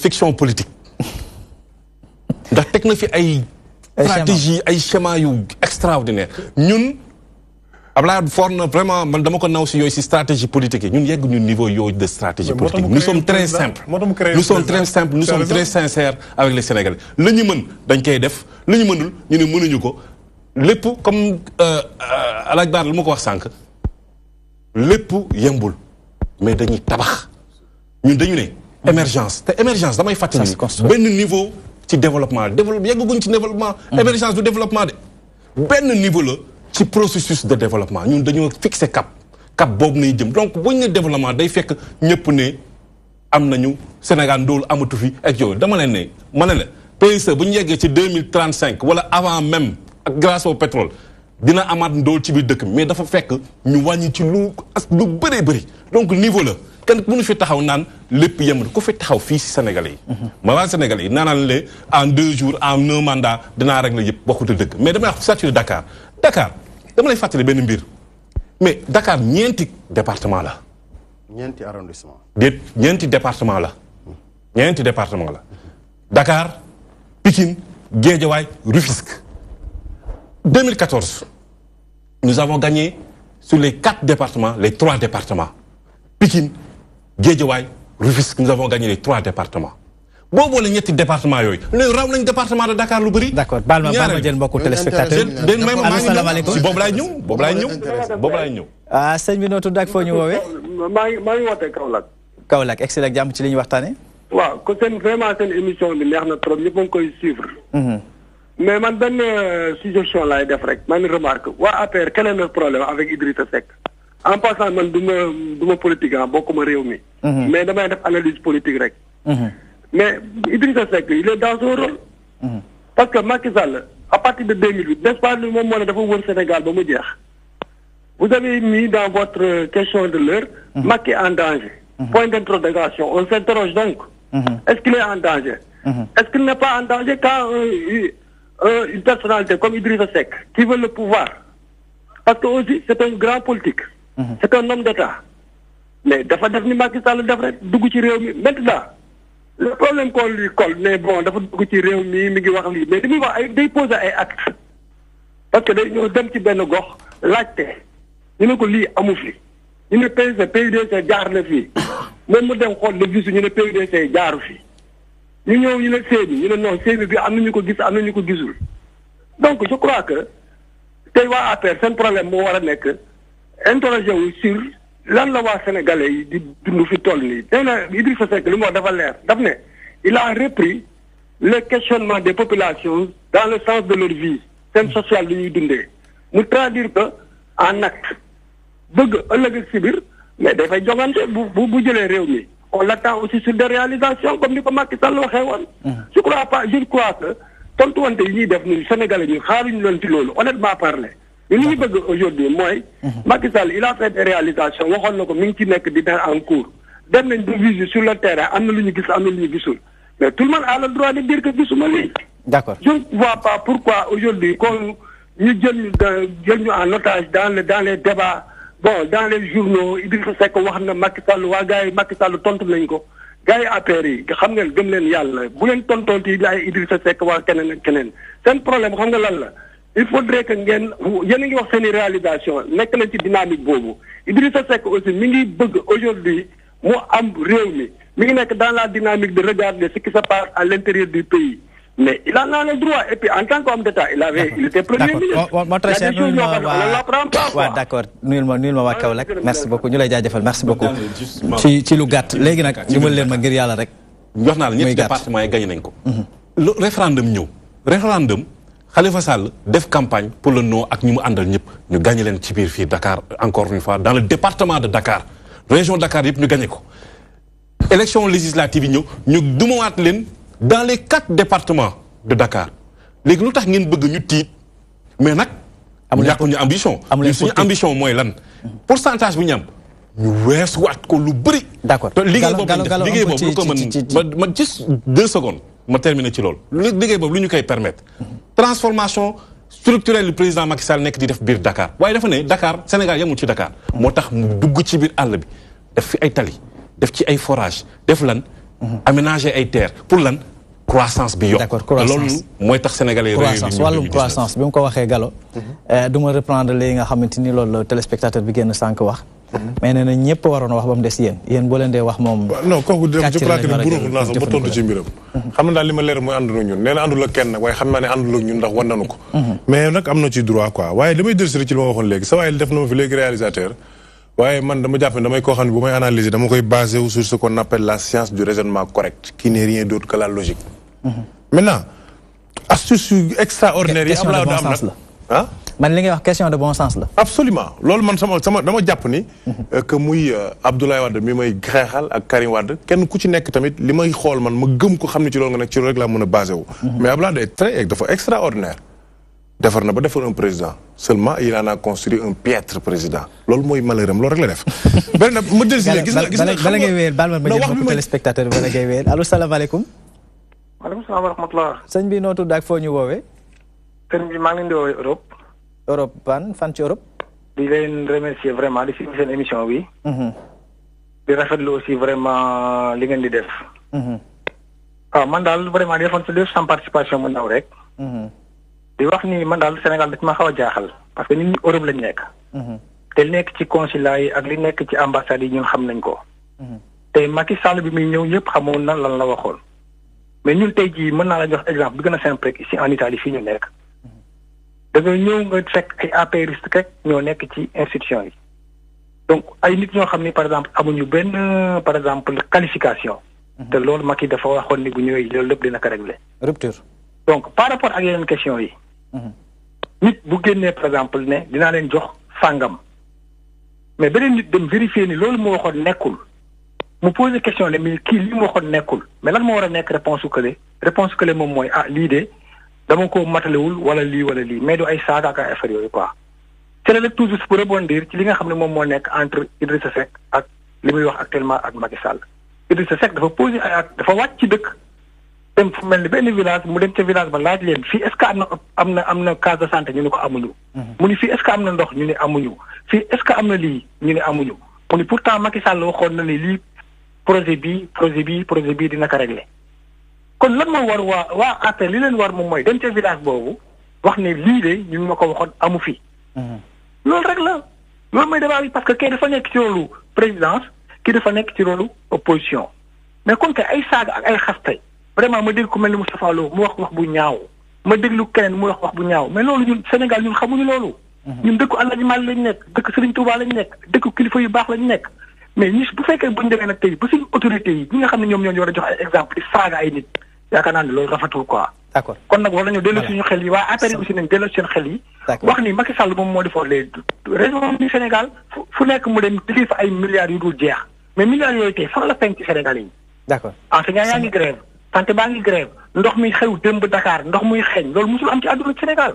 fiction politique. ndax teg na fi ay stratégie ay schéma yu extraordinaire ñun Abdoulaye fort na vraiment man dama ko naw si yooyu si stratégie politique yi ñun yegg ñu niveau yooyu de stratégie politique nous sommes très simples nous sommes très sincères avec les Sénégalais la ñu mën dañ koy def la ñu mënul ñu ne mënuñu ko lépp comme alaaj baar lu ma ko wax sànq lépp yembul mais dañuy tabax ñun dañu ne émergence te émergence damay fàttali benn niveau ci développement yegguñ ci développement émergence du développement de benn niveau la ci processus de développement ñun dañoo fixé cap boobu nay jëm donc buñ ne développement day fekk ñëpp ne am nañu Sénégal ndóol amatu fi ak yooyu dama leen ne ma ne la PSE bu ñu yeggee ci 2035 wala avant même ak grâce au pétrole dina amaat ndóol ci biir dëkk mais dafa fekk ñu wàññi ci lu bëree bëri donc niveau la kenn mënu fi taxaw naan lépp yem ku fi taxaw fii si Sénégalais yi ma waa Sénégalais yi naanaan le en 2 jours en 1 mandat dinaa régler yëpp bokkute dëgg mais damay wax statut de Dakar dama lay fàttali benn mbir mais Dakar ñeenti département la. ñeenti arrondissement. ñeenti département la. Dakar Pikine Guédiawaye Rufisque. 2014 nous avons gagné sur les 4 départements les 3 départements Pikine Guédiawaye Rufisque nous avons gagné les 3 départements. boo boole ñetti département yooyu léegi raw nañ département de Dakar lu bëri. d'accord baal ma jël mbokku téléspectateur. asalaamaaleykum si boobu laay ñëw. Sëñ bi noo tudd ak foo ñu woowee. maa ngi wootee Kaolack. Kaolack excellent jàmm ci li ñu waxtaanee. waaw ko seen émission bi neex na trop ñëpp a ngi koy suivre. mais man benn suggestion laay def rek man remarque waa APR quel est le problème avec Idrissa Seck. en passant man du ma politique bokkuma réew mi. mais damay def analyse politique rek. mais Idrissa Seck il est dans son rôle. parce que Macky Sall à partir de 2008 n'est-ce pas moom moo ne dafa wër Sénégal ba mu jeex. vous avez mis dans votre question de l'heure Macky en danger. Point d'interrogation on s'interroge donc. Est-ce qu'il est en danger. Est-ce qu'il n'est pas en danger quand une personnalité comme Idrissa Seck qui veut le pouvoir. parce que aussi c'est un grand politique. c'est un homme d'État. mais dafa def ni Macky Sall def rek dugg ci réew mi maintenant. le problème qu'on lui colle mais bon dafa dugg ci réew mi ngi wax lii mais li muy wax ay day poser ay actes parce que day ñëw dem ci benn gox laajte ñu ne ko lii amu fi ñu ne PUDC jaar na fii moom mu dem xool le visu ñu ne PUDC jaaru fii ñu ñëw ñu ne séemi ñu ne non séemi bi am na ñu ko gis am na ñu ko gisul donc je crois que tey waa APR seen problème moo war a nekk interroger wu sur lan la waa sénégalais yi di dund fi toll nii nee na Idrissa Seck li mu wax dafa leer daf ne il a repris le questionnement des populations dans le sens de leur vie seen social li ñuy dundee mu traduire que en acte bëgg ëllëg ak si biir mais dafay jongante bu jëlee réew mi on l'attend aussi sur des réalisations comme ni ko Macky Sall waxee woon. je crois que tontuwante yi ñuy def ñun Sénégalais ñu xaaruñu leen ci loolu honnêtement parler. li ñu bëgg aujourd'hui mooy. Macky Sall il a fait des réalisations waxoon na ko mi ngi ci nekk di def en cours dem nañ de visite sur le terrain am na lu ñu gis am na lu ñu gisul mais tout le monde a le droit de dire que gisuma lii. D'accord. Je ne vois pas pourquoi aujourd'hui qu'on ñu jël ñu en otage dans les débats. Bon, dans les journaux, Idrissa Seck wax na Macky Sall waa gars yi Macky Sall tontu nañ ko gars yi APR yi xam ngeen gëm leen yàlla bu leen tontonti ay Idrissa Seck waa keneen ak keneen seen problème xam nga lan la il faudrait que ngeen yéen a ngi wax seen i réalisation nekk nañ ci dynamique boobu Idrissa Seck aussi mi ngi bëgg aujourd'hui mu am réew mi ngi nekk dans la dynamique de regarder ce qui se passe à l'intérieur du pays. Mais il en a le droit. Et puis, en tant qu'homme d'État, il était premier ministre. D'accord. Nul ma Kaolack. Merci beaucoup. Ñu lay jaajëfal. Merci beaucoup. ci lu gàtt léegi nag dimbal leen ma ngir yàlla rek. jox naa la ñetti département yi gagné nañ ko. le référendum ñëw. référendum Khalifa Sall def campagne pour le non ak ñi mu àndal ñëpp ñu gagné leen ci biir fii Dakar encore une fois dans le département de Dakar région Dakar yëpp ñu gagné ko. élection législative yi ñëw ñu dumawaat leen. Dans les 4 départements de Dakar léegi lu tax ngeen bëgg ñu tiit mais nag ñàkkuñu ambition suñu ambition mooy lan pourcentage bu ñu am ñu weesuwaat ko lu bëri. D'accord te liggéey boobu liggéey boobu lu ko mën ma juste 2 secondes ma terminer ci loolu liggéey boobu lu ñu koy permettre transformation structurelle du président Macky Sall nekk di def biir Dakar waaye dafa ne Dakar Sénégal yemul ci Dakar moo tax mu dugg ci biir àll bi def fi ay tali def ci ay forage def lan aménager ay terres pour lan croissance bi yokk. D'accord, croissance loolu mooy tax sénégalais croissance wàllum croissance bi mu ko waxee Gallo du ma reprendre léegi nga xamante ni loolu téléspectateur bi génn sànq wax mais nee na ñëpp waroon wax ba mu des yéen boo leen dee wax moom non kooku je crois que buruxul naa sax ba tontu ci mbiram xam na daal li ma leer mooy ànduna ñun nee na àndul ak kenn waaye xam naa ne àndul ak ñun ndax wan nanu ko mais nag am na ci droit quoi waaye damay dellusi ci li ma waxoon léegi sa waaye def na ma fi léegi réalisateur waaye man dama jàpp ne damay koo xam ne bu may analyser dama koy basé wu sur ce qu'on appelle la science du raisonnement correct qui n'est rien d'autre que la logique. Maintenant astuce extraordinaire yi Abdoulaye Wade am nag ah man li ngay wax question de bon sens la. absolument loolu man sama dama jàpp ni que muy Abdoulaye Wade mi may xeexal ak Karim Wade kenn ku ci nekk tamit li may xool man ma gëm ko xam ne ci loolu nga nekk ci loolu rek laa mën a basé wu. mais Abdoulaye Wade est très dafa extraordinaire. defar na ba defar un président seulement il en a construit un piètre président loolu mooy malheuram loolu rek la def. benn nag ma dellu si gis nga bala ngay wéyal baal ma ma jël mbokku téléspectateur bala ngay wéyal allo salaamaaleykum. maaleykum salaam wa rahmatulah. sëñ bi noo tudd ak foo ñu woowee. sëñ bi maa ngi leen di woowee Europe. Europe fan ci Europe. di leen remercier vraiment di suivre seen émission bi. di rafetlu aussi vraiment li ngeen di def. waaw man daal vraiment di defoon def sama participation mu ndaw rek. di wax ni man daal Sénégal da ci ma xaw a jaaxal parce que nit ñi Europe lañ nekk. te li nekk ci consulat yi ak li nekk ci ambassades yi ñun xam nañ ko. te Macky Sall bi muy ñëw ñëpp xamoon na lan la waxoon. mais ñun tey jii mën naa la jox exemple bi gën a simple rek ici en Italie fii ñu nekk. da nga ñëw nga fekk ay apéristes rek ñoo nekk ci institution yi. donc ay nit ñoo xam ni par exemple amuñu benn par exemple qualification. te loolu Macky dafa waxoon ni bu ñëwee loolu lépp dina ko régler. rupture. donc par rapport ak yeneen question yi. nit bu génnee par exemple ne dinaa leen jox sàngam. mais beneen nit dem vérifier ni loolu moo waxoon nekkul. mu posé question ne mais kii li mu waxoon nekkul mais lan moo war a nekk réponse su kële réponse su kële moom mooy ah lii de dama ko matalewul wala lii mais du ay saaga ak ay affaire yooyu quoi. c'est rek toujours pour rebondir ci li nga xam ne moom moo nekk entre Idrissa Seck ak li muy wax actuellement ak Macky Sall. Idrissa Seck dafa posé ay acte dafa wàcc ci dëkk. dem fu mel ni benn village mu dem ca village ba laaj leen fii est-ce que am na case de santé ñu ne ko amuñu. mu ni fii est-ce que am na ndox ñu ne amuñu fii est-ce que am na lii ñu ne amuñu mu ni pourtant Macky Sall waxoon na ni lii projet bii dina ko régler. kon lan moo war waa APR li leen war moom mooy dem ca village boobu wax ne lii de ñu ma ko waxoon amu fi. loolu rek la loolu mooy débat bi parce que kay dafa nekk ci rôle présidence kii dafa nekk ci rôle opposition mais comme que ay saaga ak ay xaste vraiment ma dégg ku mel ni Moustapha Lo mu wax bu ñaaw ma déglu keneen mu wax bu ñaaw mais loolu ñun Sénégal ñun xamuñu loolu. ñun dëkku Alaaji Maalik lañ nekk dëkk Serigne Touba lañ nekk dëkku kilifa yu baax lañ nekk mais ñi bu fekkee buñu demee nag tey ba suñu autorités yi ñi nga xam ne ñoom ñoo ñu war a jox ay exemple di saaga ay nit yaakaar naa ne loolu rafetul quoi. d'accord kon nag war nañu delloo suñu xel yi waa APR yi aussi nañ delloo seen xel yi. wax ni Macky Sall moom moo defoon les régions du Sénégal fu nekk mu dem liggéey fa ay milliards yu dul jeex mais milliards yooyu tey fan la feeñ ci Sénégal yi. d'accord enseignant yaa ngi grève santé baa ngi grève ndox mi xew démb Dakar ndox muy xeeñ loolu musul am ci àdduna Sénégal.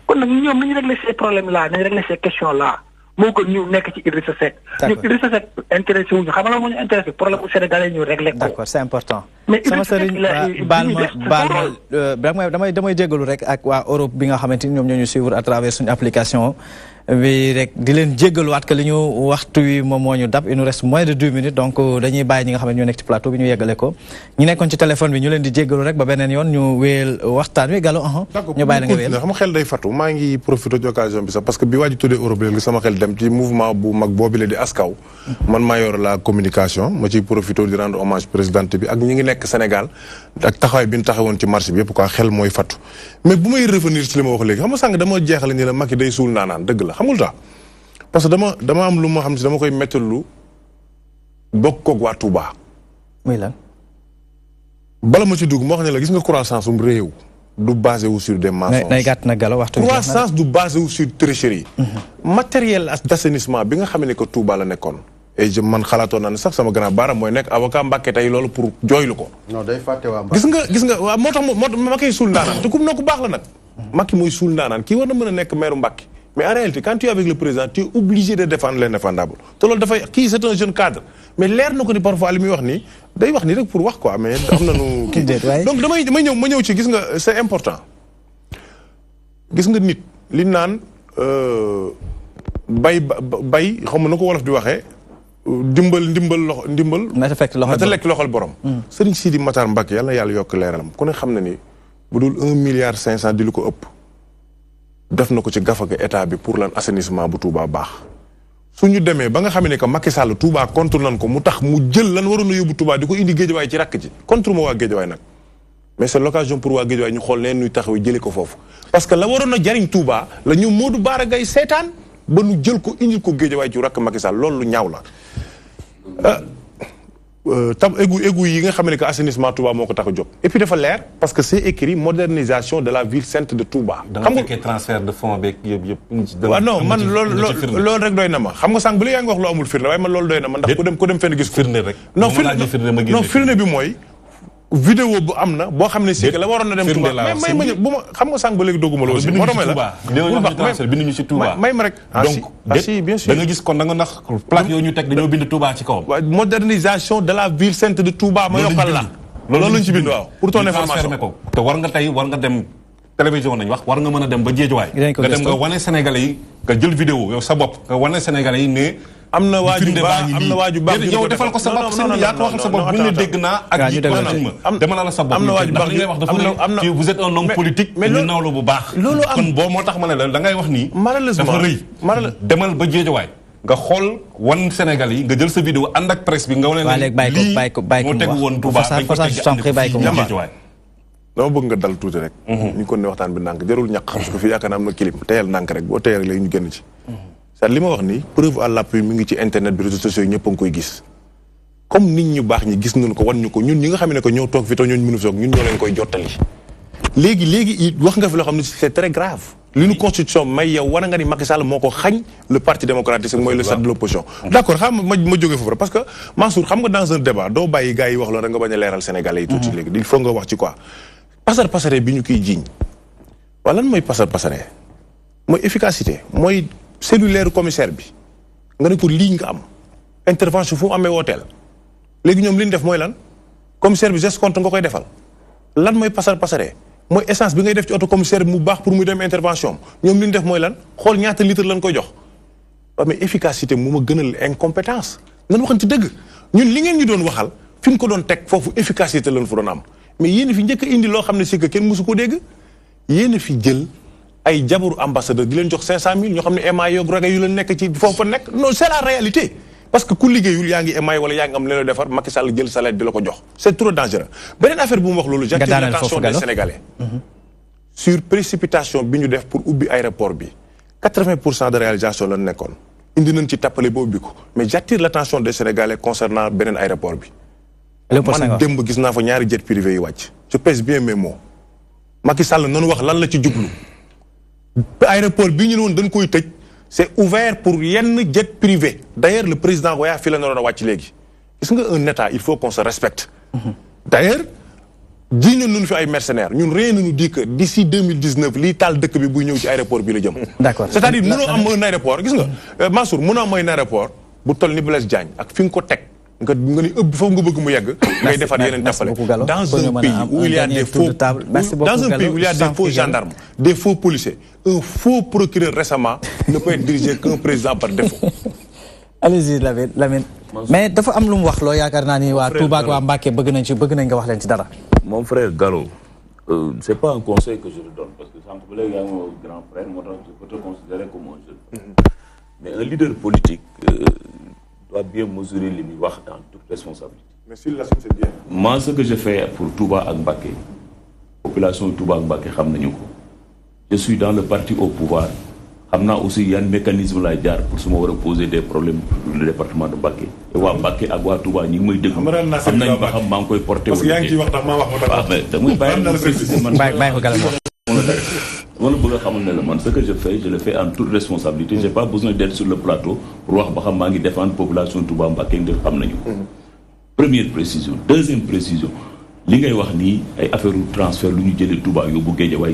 kon nag ñoom nañu régler ces problèmes là nañu régler ces questions là moo gën ñu nekk ci Idrissa Seck. ñu Idrissa Seck intéressé wuñu xam nga moo ñu intéressé problème bu Sénégalais ñu régler ko. d'accord c'est important. mais sama sëriñ baal ma damay jégalu rek ak waa Europe bi nga xamante ni ñoom ñoo ñu suivre à travers suñu application bi rek di leen jégaluwaat que li ñu waxtu wi moom moo ñu dab il nous reste moins de 2 minutes donc dañuy bàyyi ñi nga xam ne ñoo nekk ci plateau bi ñu yeggale ko ñu nekkoon ci téléphone bi ñu leen di jégalu rek ba beneen yoon ñu wéyal waxtaan wi Gallo ñu bàyyi la nga wéyal xam nga xel day fatu maa ngi profité ci occasion bi sax parce que bi waa ji tuddee Europe léegi sama xel dem ci mouvement bu mag boobu la di askaw man maa yor la communication ma ciy profité di rendre hommage présidente bi ak ñi ngi nekk Sénégal ak taxawaay bi ñu taxawoon ci marché bi yëpp quoi xel mooy fatu mais bu may revenir ci li ma wax léegi xam nga sànq dama jeexale ni la Macky day suul naanaan dëgg la xamul tax parce que dama am lu ma xam si dama koy méttalu bokk koog waa Touba. muy lan. bala ma ci dugg moo xam ne la gis nga croissance réew du basé wu sur des mensonges. nay gàtt na Gallo waxtu croissance du basé wu sur tricherie. matériel d'assainissement bi nga xam ne que Touba la nekkoon. et man xalaatoon naa ne sax sama grand baara mooy nekk avocat Mbàkke tey loolu pour jooylu ko. non day fàtte waa gis nga waaw moo tax Macky suul ndaanaan te ku ku baax la nag. Macky mooy suul ndaanaan kii war na mën a nekk maire Mbàkke mais en réalité quand tu es avec le président tu es obligé de défendre l'indéfendable te loolu dafay kii c'est un jeune cadre mais leer na ko ni parfois li muy wax nii day wax nii rek pour wax quoi mais am nañu kii donc damay ñëw ci gis nga c'est important gis nga nit li naan bay xam na ko wolof di waxee ndimbal na ta lekk loxol borom Serigne Sidi Matar Mbacké yàlla na yàlla yokk leeralam ku ne xam na ni bu dul 1,5 milliard di lu ko ëpp def na ko ci gafaga état bi pour lan assainissement bu Touba baax su ñu demee ba nga xam ne que Macky Sall Touba contre nan ko mu tax mu jël lan waroon a yóbbu Touba di ko indi Guédiawaye ci rakk ji contre ma waa Guédiawaye nag mais c'est l'occasion pour waa Guédiawaye ñu xool neen ñuy taxaw jëlee ko foofu parce que la waroon a jariñ Touba la ñu Modou Bara Gaye seetaan ba nu jël ko indil ko Guédiawaye ci rakk Macky Sall loolu lu ñaaw la tam égout yi nga xam ne que assainissement Touba moo ko tax a jóg et puis dafa leer parce que c'est écrit modernisation de la ville sainte de Touba. xam nga transfert de fonds beeg yëpp. waaw non man loolu rek doy na ma xam nga sànq bu la yaa ngi wax lu amul firnde waaye man loolu doy na ma ndax ku dem fenn gis firnde rek. non firnde bi mooy. vidéo bu am na boo xam ne si la waroon na dem Touba may bu ma xam nga sànq ba léegi dogguma loolu. moo tax la binduñu ci Touba may ma rek. donc bien sûr da nga gis kon da nga nax plaque yooyu ñu teg dañoo bind Touba ci kawam. modernisation de la ville sainte de Touba ma yokkal la. loolu lañ ci bind waaw pour ton information ko te war nga dem télévision nañ wax war nga mën a dem ba Guédiawaye nga dem nga wane Sénégalais yi nga jël vidéo yow sa bopp nga wane Sénégalais yi ne am na waaju baax yow defal ko sa bopp seen yaa ko waxal sa bopp bu ñu dégg naa ak yi ko nañ ma demal la sa bopp ndax li ngay wax dafa ne vous êtes un homme politique ñu nawlu bu baax kon boo moo tax ma ne la da ngay wax nii dafa rëy demal ba Guédiawaye nga xool wan Sénégal yi nga jël sa vidéo ànd ak presse bi nga wane ne lii moo teg woon Touba dañ ko teg Guédiawaye dama bëgg nga dal tuuti rek ñu kon ne waxtaan bi ndànk jarul ñàkk xam ko fii yaakaar naa am na kilim teyal ndànk rek boo teyal rek léegi ñu génn ci li ma wax ni preuve à l'appui mi ngi ci internet bi réseaux sociaux yi ñëpp a ngi koy gis comme nit ñu baax ñi gis nañu ko wan ñu ko ñun ñi nga xam ne que ñoo toog fi te ñooñu mënu fi toog ñun ñoo leen koy jottali léegi wax nga fi loo xam ne c'est très grave li ñu constitution may yow war nga ni Macky Sall moo ko xañ le parti démocratique mooy le chef de l'opposition d'accord xam ma jógee foofu rek parce que Mansour xam nga dans un débat doo bàyyi gars yi wax loolu rek nga bañ a leeral Sénégalais yi tuuti léegi il faut nga wax ci quoi pasar bi ñu koy jiiñ waa lan mooy pasar mooy efficacité mooy cellulaire commissaire bi nga ne ko lii nga am intervention fu mu amee wooteel léegi ñoom li ñu def mooy lan commissaire bi geste compte nga koy defal lan mooy pasare mooy essence bi ngay def ci auto commissaire bi mu baax pour muy dem intervention ñoom li ñu def mooy lan xool ñaata litre lañ koy jox waaw mais efficacité mu ma gënal incompétence nga waxante dëgg ñun li ngeen ñu doon waxal fi ñu ko doon teg foofu efficacité lañ fa doon am mais yéen fi njëkk a indi loo xam ne c'est que kenn mësu ko dégg yéen fi jël ay jabaru ambassadeur di leen jox 500 000 ñoo xam ne émaay yoog raga yu leen nekk ci foofu nekk non c'est la réalité parce que ku liggéeyul yaa ngi émaay wala yaa ngi am leen defar Macky Sall jël salaire di la ko jox c'est trop dangereux beneen affaire bu mu wax loolu j'attire l'attention des Sénégalais sur précipitation bi ñu def pour ubbi aéroport bi 80% de réalisation la nekkoon indi nañ ci tappale ba ubbi ko mais j'attire l'attention des Sénégalais concernant beneen aéroport bi man démb gis naa fa ñaari jet privé yi wàcc je pèse bien mes mots Macky Sall noonu wax lan la ci jublu aéroport bi ñu ne woon dañ koy tëj c'est ouvert pour yenn jet privé d'ailleurs le président Goya fii la naroon a wàcc léegi gis nga un état il faut qu'on se respecte d'ailleurs ji ñun ñu fi ay mercenaires ñun rien ne nous dit que d'ici 2019 lii taal dëkk bi buy ñëw ci aéroport bi la jëm d'accord c'est-à-dire mënoo am un aéroport gis nga Mansour mënoo am un aéroport bu toll ni Blaise Diagne ak fi nga ko teg nga ni ëpp foofu nga bëgg mu yegg ngay defar yeneen tappale dans un pays où il y a des faux dans un pays où il y a des faux gendarmes des faux policiers un faux procureur récemment ne peut être dirigé qu'un président par défaut allez-y Lamine mais dafa am lu mu wax loo yaakaar naa ni waa Touba ak waa Mbacké bëgg nañ nga wax leen ci dara mon frère Gallo c'est pas un conseil que je te donne parce que sànq ba léegi yaa ngi grand frère moo tax je peux te considérer comme un jeune mais un leader politique doit bien mesurer les miroirs dans toute responsabilité. Mais s'il l'assume, c'est bien. Moi, ce que je fais pour Touba ak Mbacké, population de Touba ak Mbacké, je suis dans le parti au pouvoir. Il y a aussi un mécanisme là pour se poser des problèmes pour le département de Mbacké. Et wa Mbacké ak wa Touba ñi ngi may dégg. Xam nañ ba xam maa ngi koy porté. Parce que yaa ngi ciy wax tax maa wax ma ce que je fais, je le fais en toute responsabilité. J'ai pas besoin d'être sur le plateau pour voir que je défendre la population de Touba Mbacké. Première précision. Deuxième précision. Ce que je dis, c'est affaire de transfert de Touba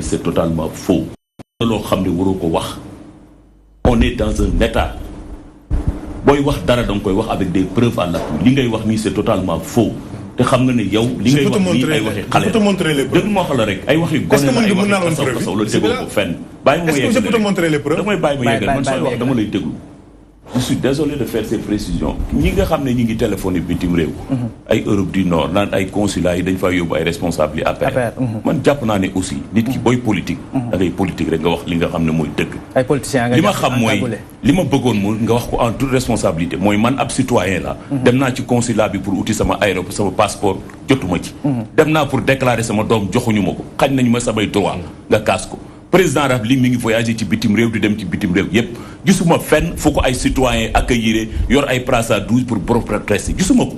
c'est totalement faux. On est dans un état. Avec des preuves à l'appui. Ce que je dis, c'est totalement faux. Je peux te montrer les preuves. Est-ce que je peux te montrer les preuves? Je suis désolé de faire ces précisions. Ñi nga xamné ñi ngi téléphoner bitim réew ay Europe du Nord nan ay consulat yi dañ fa yóbbu ay responsables APR man japp naa ne aussi nit ki boy politique da ngay politique rek nga wax li nga xamné moy dëgg ay politiciens nga li ma xam mooy li ma bëggoon mo nga wax ko en toute responsabilité mooy man ab citoyen la dem naa ci consulat bi pour outil sama aéroport sama passeport jotuma ci dem naa pour déclarer sama doom joxuñu ma ko xañ nañu ma samay droit nga kaas ko président rab li mi ngi voyager ci bitim réew di dem ci bitim réew yépp gisuma fenn fu ko ay citoyens accueillir yor ay brassard 12 pour protester gisuma ko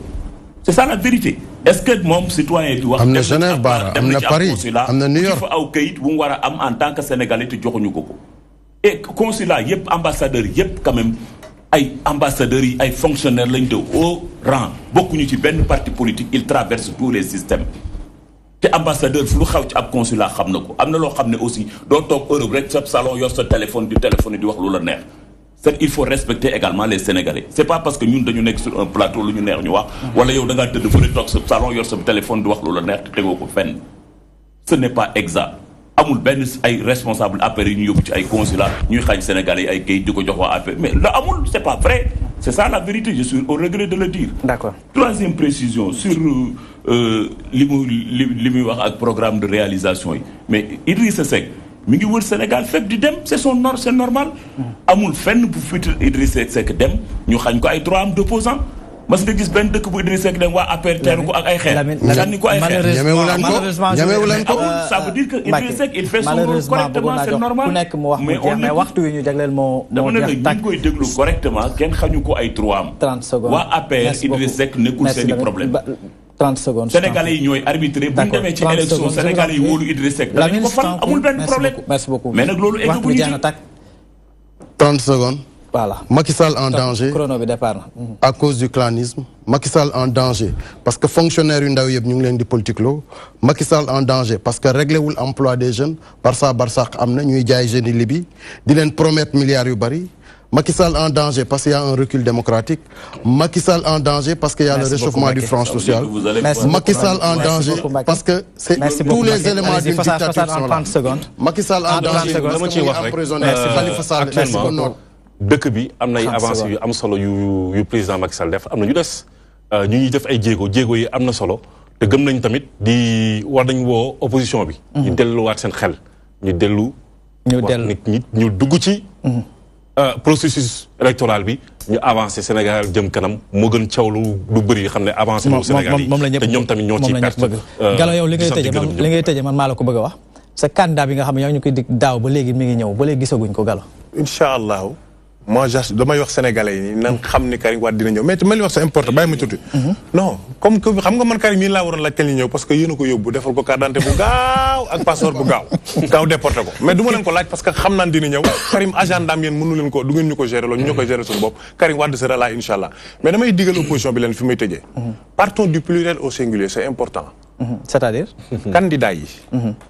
c'est ça la vérité est-ce que moom citoyen bi wax am na Genève Bara am na Paris am na New York fa aw kayit bu mu war a am en tant que sénégalais te joxuñu ko ko et consulat yépp ambassadeurs yépp quand même ay ambassadeurs yi ay fonctionnaires lañ de haut rang bokkuñu ci benn parti politique ils traversent tous les systèmes te ambassadeur fu lu xaw ci ab consulat xam na ko am na loo xam ne aussi doo toog Europe rek sa salon yor sa téléphone di wax lu la neex il faut respecter également les Sénégalais c'est pas parce que ñun dañu nekk sur un plateau lu ñu neex ñu wax wala yow da ngaa tëdd fële toog sa salon yor sa téléphone di wax lu la neex te tegoo ko fenn ce n'est pas exact amul benn ay responsable affaires yi ñu yóbbu ci ay consulat ñuy xañ Sénégalais yi ay kayit di ko jox waa affaire mais la amul c'est pas vrai c'est ça la vérité je suis au regret de le dire. D'accord. Troisième précision sur li muy wax ak programme de réalisation yi mais Idrissa Seck mi ngi wër Sénégal fépp di dem c'est normal amul fenn bu futur Idrissa Seck dem ñu xañ ko ay droit am d'opposant mas nga gis benn dëkk bu Idrissa Seck dem waa APR teeru ko ak ay xeer sànni ko ay xeer ñemewuleen ko ça veut dire que Idrissa Seck il fait son rôle correctement c'est normal ku nekk mu wax mu jeex mais waxtu wi ñu jagleel moo dama ne la ñu ngi koy déglu correctement kenn xañu ko ay droit am 30 secondes waa APR Idrissa Seck nekkul seeni problème 30 secondes Sénégalais yi ñooy arbitré bu ñu demee ci élection Sénégalais yi wóolu Idrissa Seck dañu ko fan amul benn problème merci beaucoup mais nag loolu egg bu ñu ci 30 secondes. Voilà. Macky Sall en danger à cause du clanisme. Macky Sall en danger parce que fonctionnaires yu ndaw yëpp ñu ngi leen di politique loo. Macky Sall en danger parce que réglé wul emploi des jeunes Barça Barsaq am na ñuy jaay jeunes yi Libye di leen promettre milliards yu bari. Macky Sall en danger parce qu'il y a un recul démocratique. Macky Sall en danger parce qu'il y a le réchauffement du franc social. Macky Sall en danger parce que c'est tous les éléments d'une dictature sont là. Macky Sall en danger parce que mu ngi emprisonné Khalifa Sall. dëkk bi am na ay avancées yu am solo yu président Macky Sall def am na ñu des ñu ñuy def ay jéego yi am na solo te gëm nañ tamit war nañ woo opposition bi. ñu delluwaat seen xel ñu dellu ñu dugg ci processus électoral bi ñu avancé Sénégal jëm kanam moo gën caw lu bëri xam ne avancé lu Sénégal yi te ñoom tamit ñoo ci perte Gallo yow li ngay tëjee man maa la ko bëgg a wax sa candidat bi nga xam ne ñoo ñu koy dig daaw ba léegi mi ngi ñëw ba léegi gisaguñ ko Gallo incha allahu moi damay wax sénégalais yi nan xam ni Karim Wade dina ñëw mais ma li wax c'est important bàyyi ma tuuti non comme que xam nga man Karim yéen laa waroon laaj kañ la ñëw parce que yéen a ko yóbbu defal ko carte d'identité bu gaaw ak passeport bu gaaw déporté ko mais du ma leen ko laaj parce que xam naan dina ñëw Karim agendaam yéen mënu leen ko du ngeen ñu ko gérer loolu ñu koy gérer suñu bopp Karim Wade sera là incha allah mais damay digal opposition bi leen fi may tëjee partons du pluriel au singulier c'est important c'est-à-dire candidat yi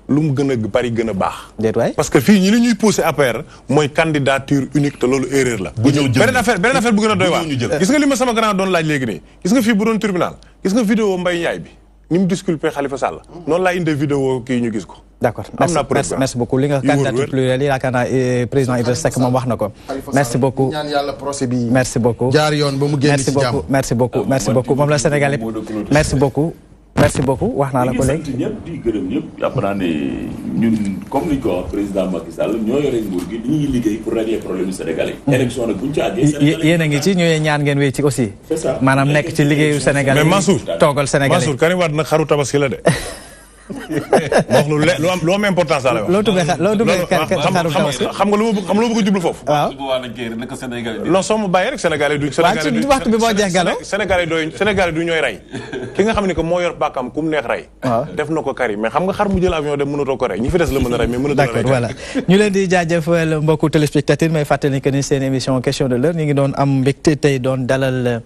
lu mu gën a bari gën a baax déet waay parce que fii ñi li ñuy poussé APR mooy candidature unique te loolu erreur la beneen affaire bu gën a doy waar gis nga li ma sama grand doon laaj léegi nii gis nga fii bu doon tribunal gis nga vidéo Mbaye Ndiaye bi ni mu disculpé Khalifa Sall noonu laa indee vidéo kii ñu gis ko d'accord merci beaucoup li nga candidature plurielle yi yaakaar naa président Idrissa Seck moom wax na ko merci beaucoup ñaan yàlla procès bi merci beaucoup jaar yoon ba mu génn ci jàmm merci beaucoup moom la Sénégalais merci beaucoup wax naa la ko léegi ñëpp di gërëm ñëpp jàpp naa ne ñun comme ni ñu ko wax président Macky Sall ñoo yore nguur gi ñu ngi liggéey pour régler problème yu sénégalais élection nag buñ ci àggee yéen a ngi ci ñu ñaan ngeen wéy ci aussi maanaam nekk ci liggéeyu sénégalais mais Mansour toogal sénégalais Mansour Karim Wade nag xaru tabaski la de wax lu am importance la wax loo tuddee xaru tabaski xam nga lu ma bëgg a jublu foofu non soo ma bàyyi rek sénégalais du waxtu bi moo jeex Gallo sénégalais du ñooy rey ki nga xam ne que moo yor bàkkam ku mu neex rey def na ko Karim mais xam nga xar mu jël avion dem mënatoo ko rey ñi fi des la mën a rey mais mënatoo d'accord voilà ñu leen di jaajëfal mbokku téléspectateurs may fàttali que ni seen émission question de l'heure ñu ngi doon am mbégte tey doon dalal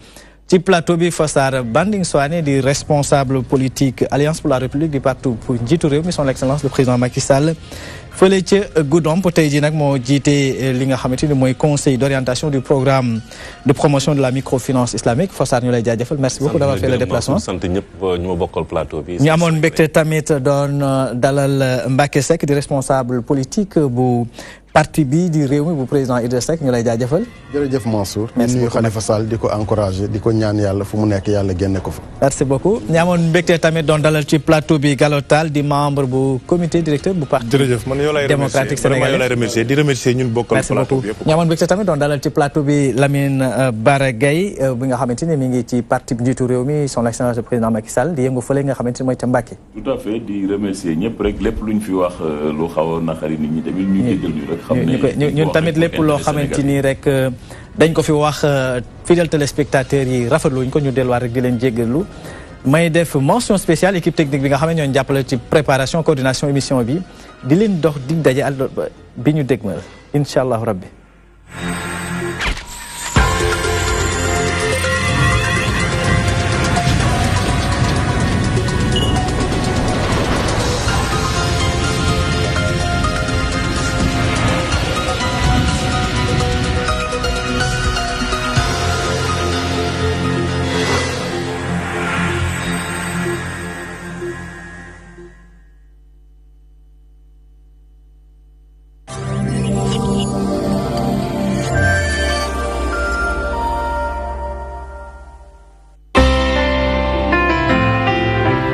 ci plateau bi Fossar Banding Soane di responsable politique Alliance pour la République du parti pour njiitu réew mi son excellence le président Macky Sall fële ca Goudomp tey jii nag moo jiite li nga xamante ni mooy conseil d'orientation du programme de promotion de la microfinance islamique Fossar ñu lay jaajëfal merci beaucoup d'avoir fait le déplacement sant ñëpp ñu ma bokkal plateau bi ñu amoon mbégte tamit doon dalal Mbacké Seck di responsable politique bu parti bi di réew mi bu président Idrissa Seck ñu lay jaajëfal jërëjëf Mansour ñu nuyu Khalifa Sall di ko encourager di ko ñaan yàlla fu mu nekk yàlla génne ko fa merci beaucoup ñu amoon mbégte tamit doon dalal ci plateau bi Gallo Tall di membre bu comité directeur bu parti démocratique sénégalais di remercier ñun bokkal plateau bi ñu amoon mbégte tamit doon dalal ci plateau bi Lamine Bara Gaye bi nga xamante ni mi ngi ci parti bi njiitu réew mi son excellence le président Macky Sall di yëngu fële nga xamante ni mooy ca Mbacké tout à fait di remercier ñëpp rek lépp luñ fi wax lu xaw a naqari nit ñi tamit ñu jéggal ñu rek ñun tamit lépp loo xamante ni rek dañ ko fi wax fidèles téléspectateurs yi rafetluñ ko ñu delluwaat rek di leen jéggalu may def mention spéciale équipe technique bi nga xam ne ñoo jàppale ci préparation coordination émission bi di leen dox dig daje bi ñu dégmal incha allahu rabbi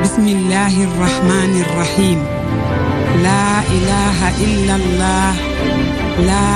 بسم الله الرحمن الرحيم لا إله إلا الله لا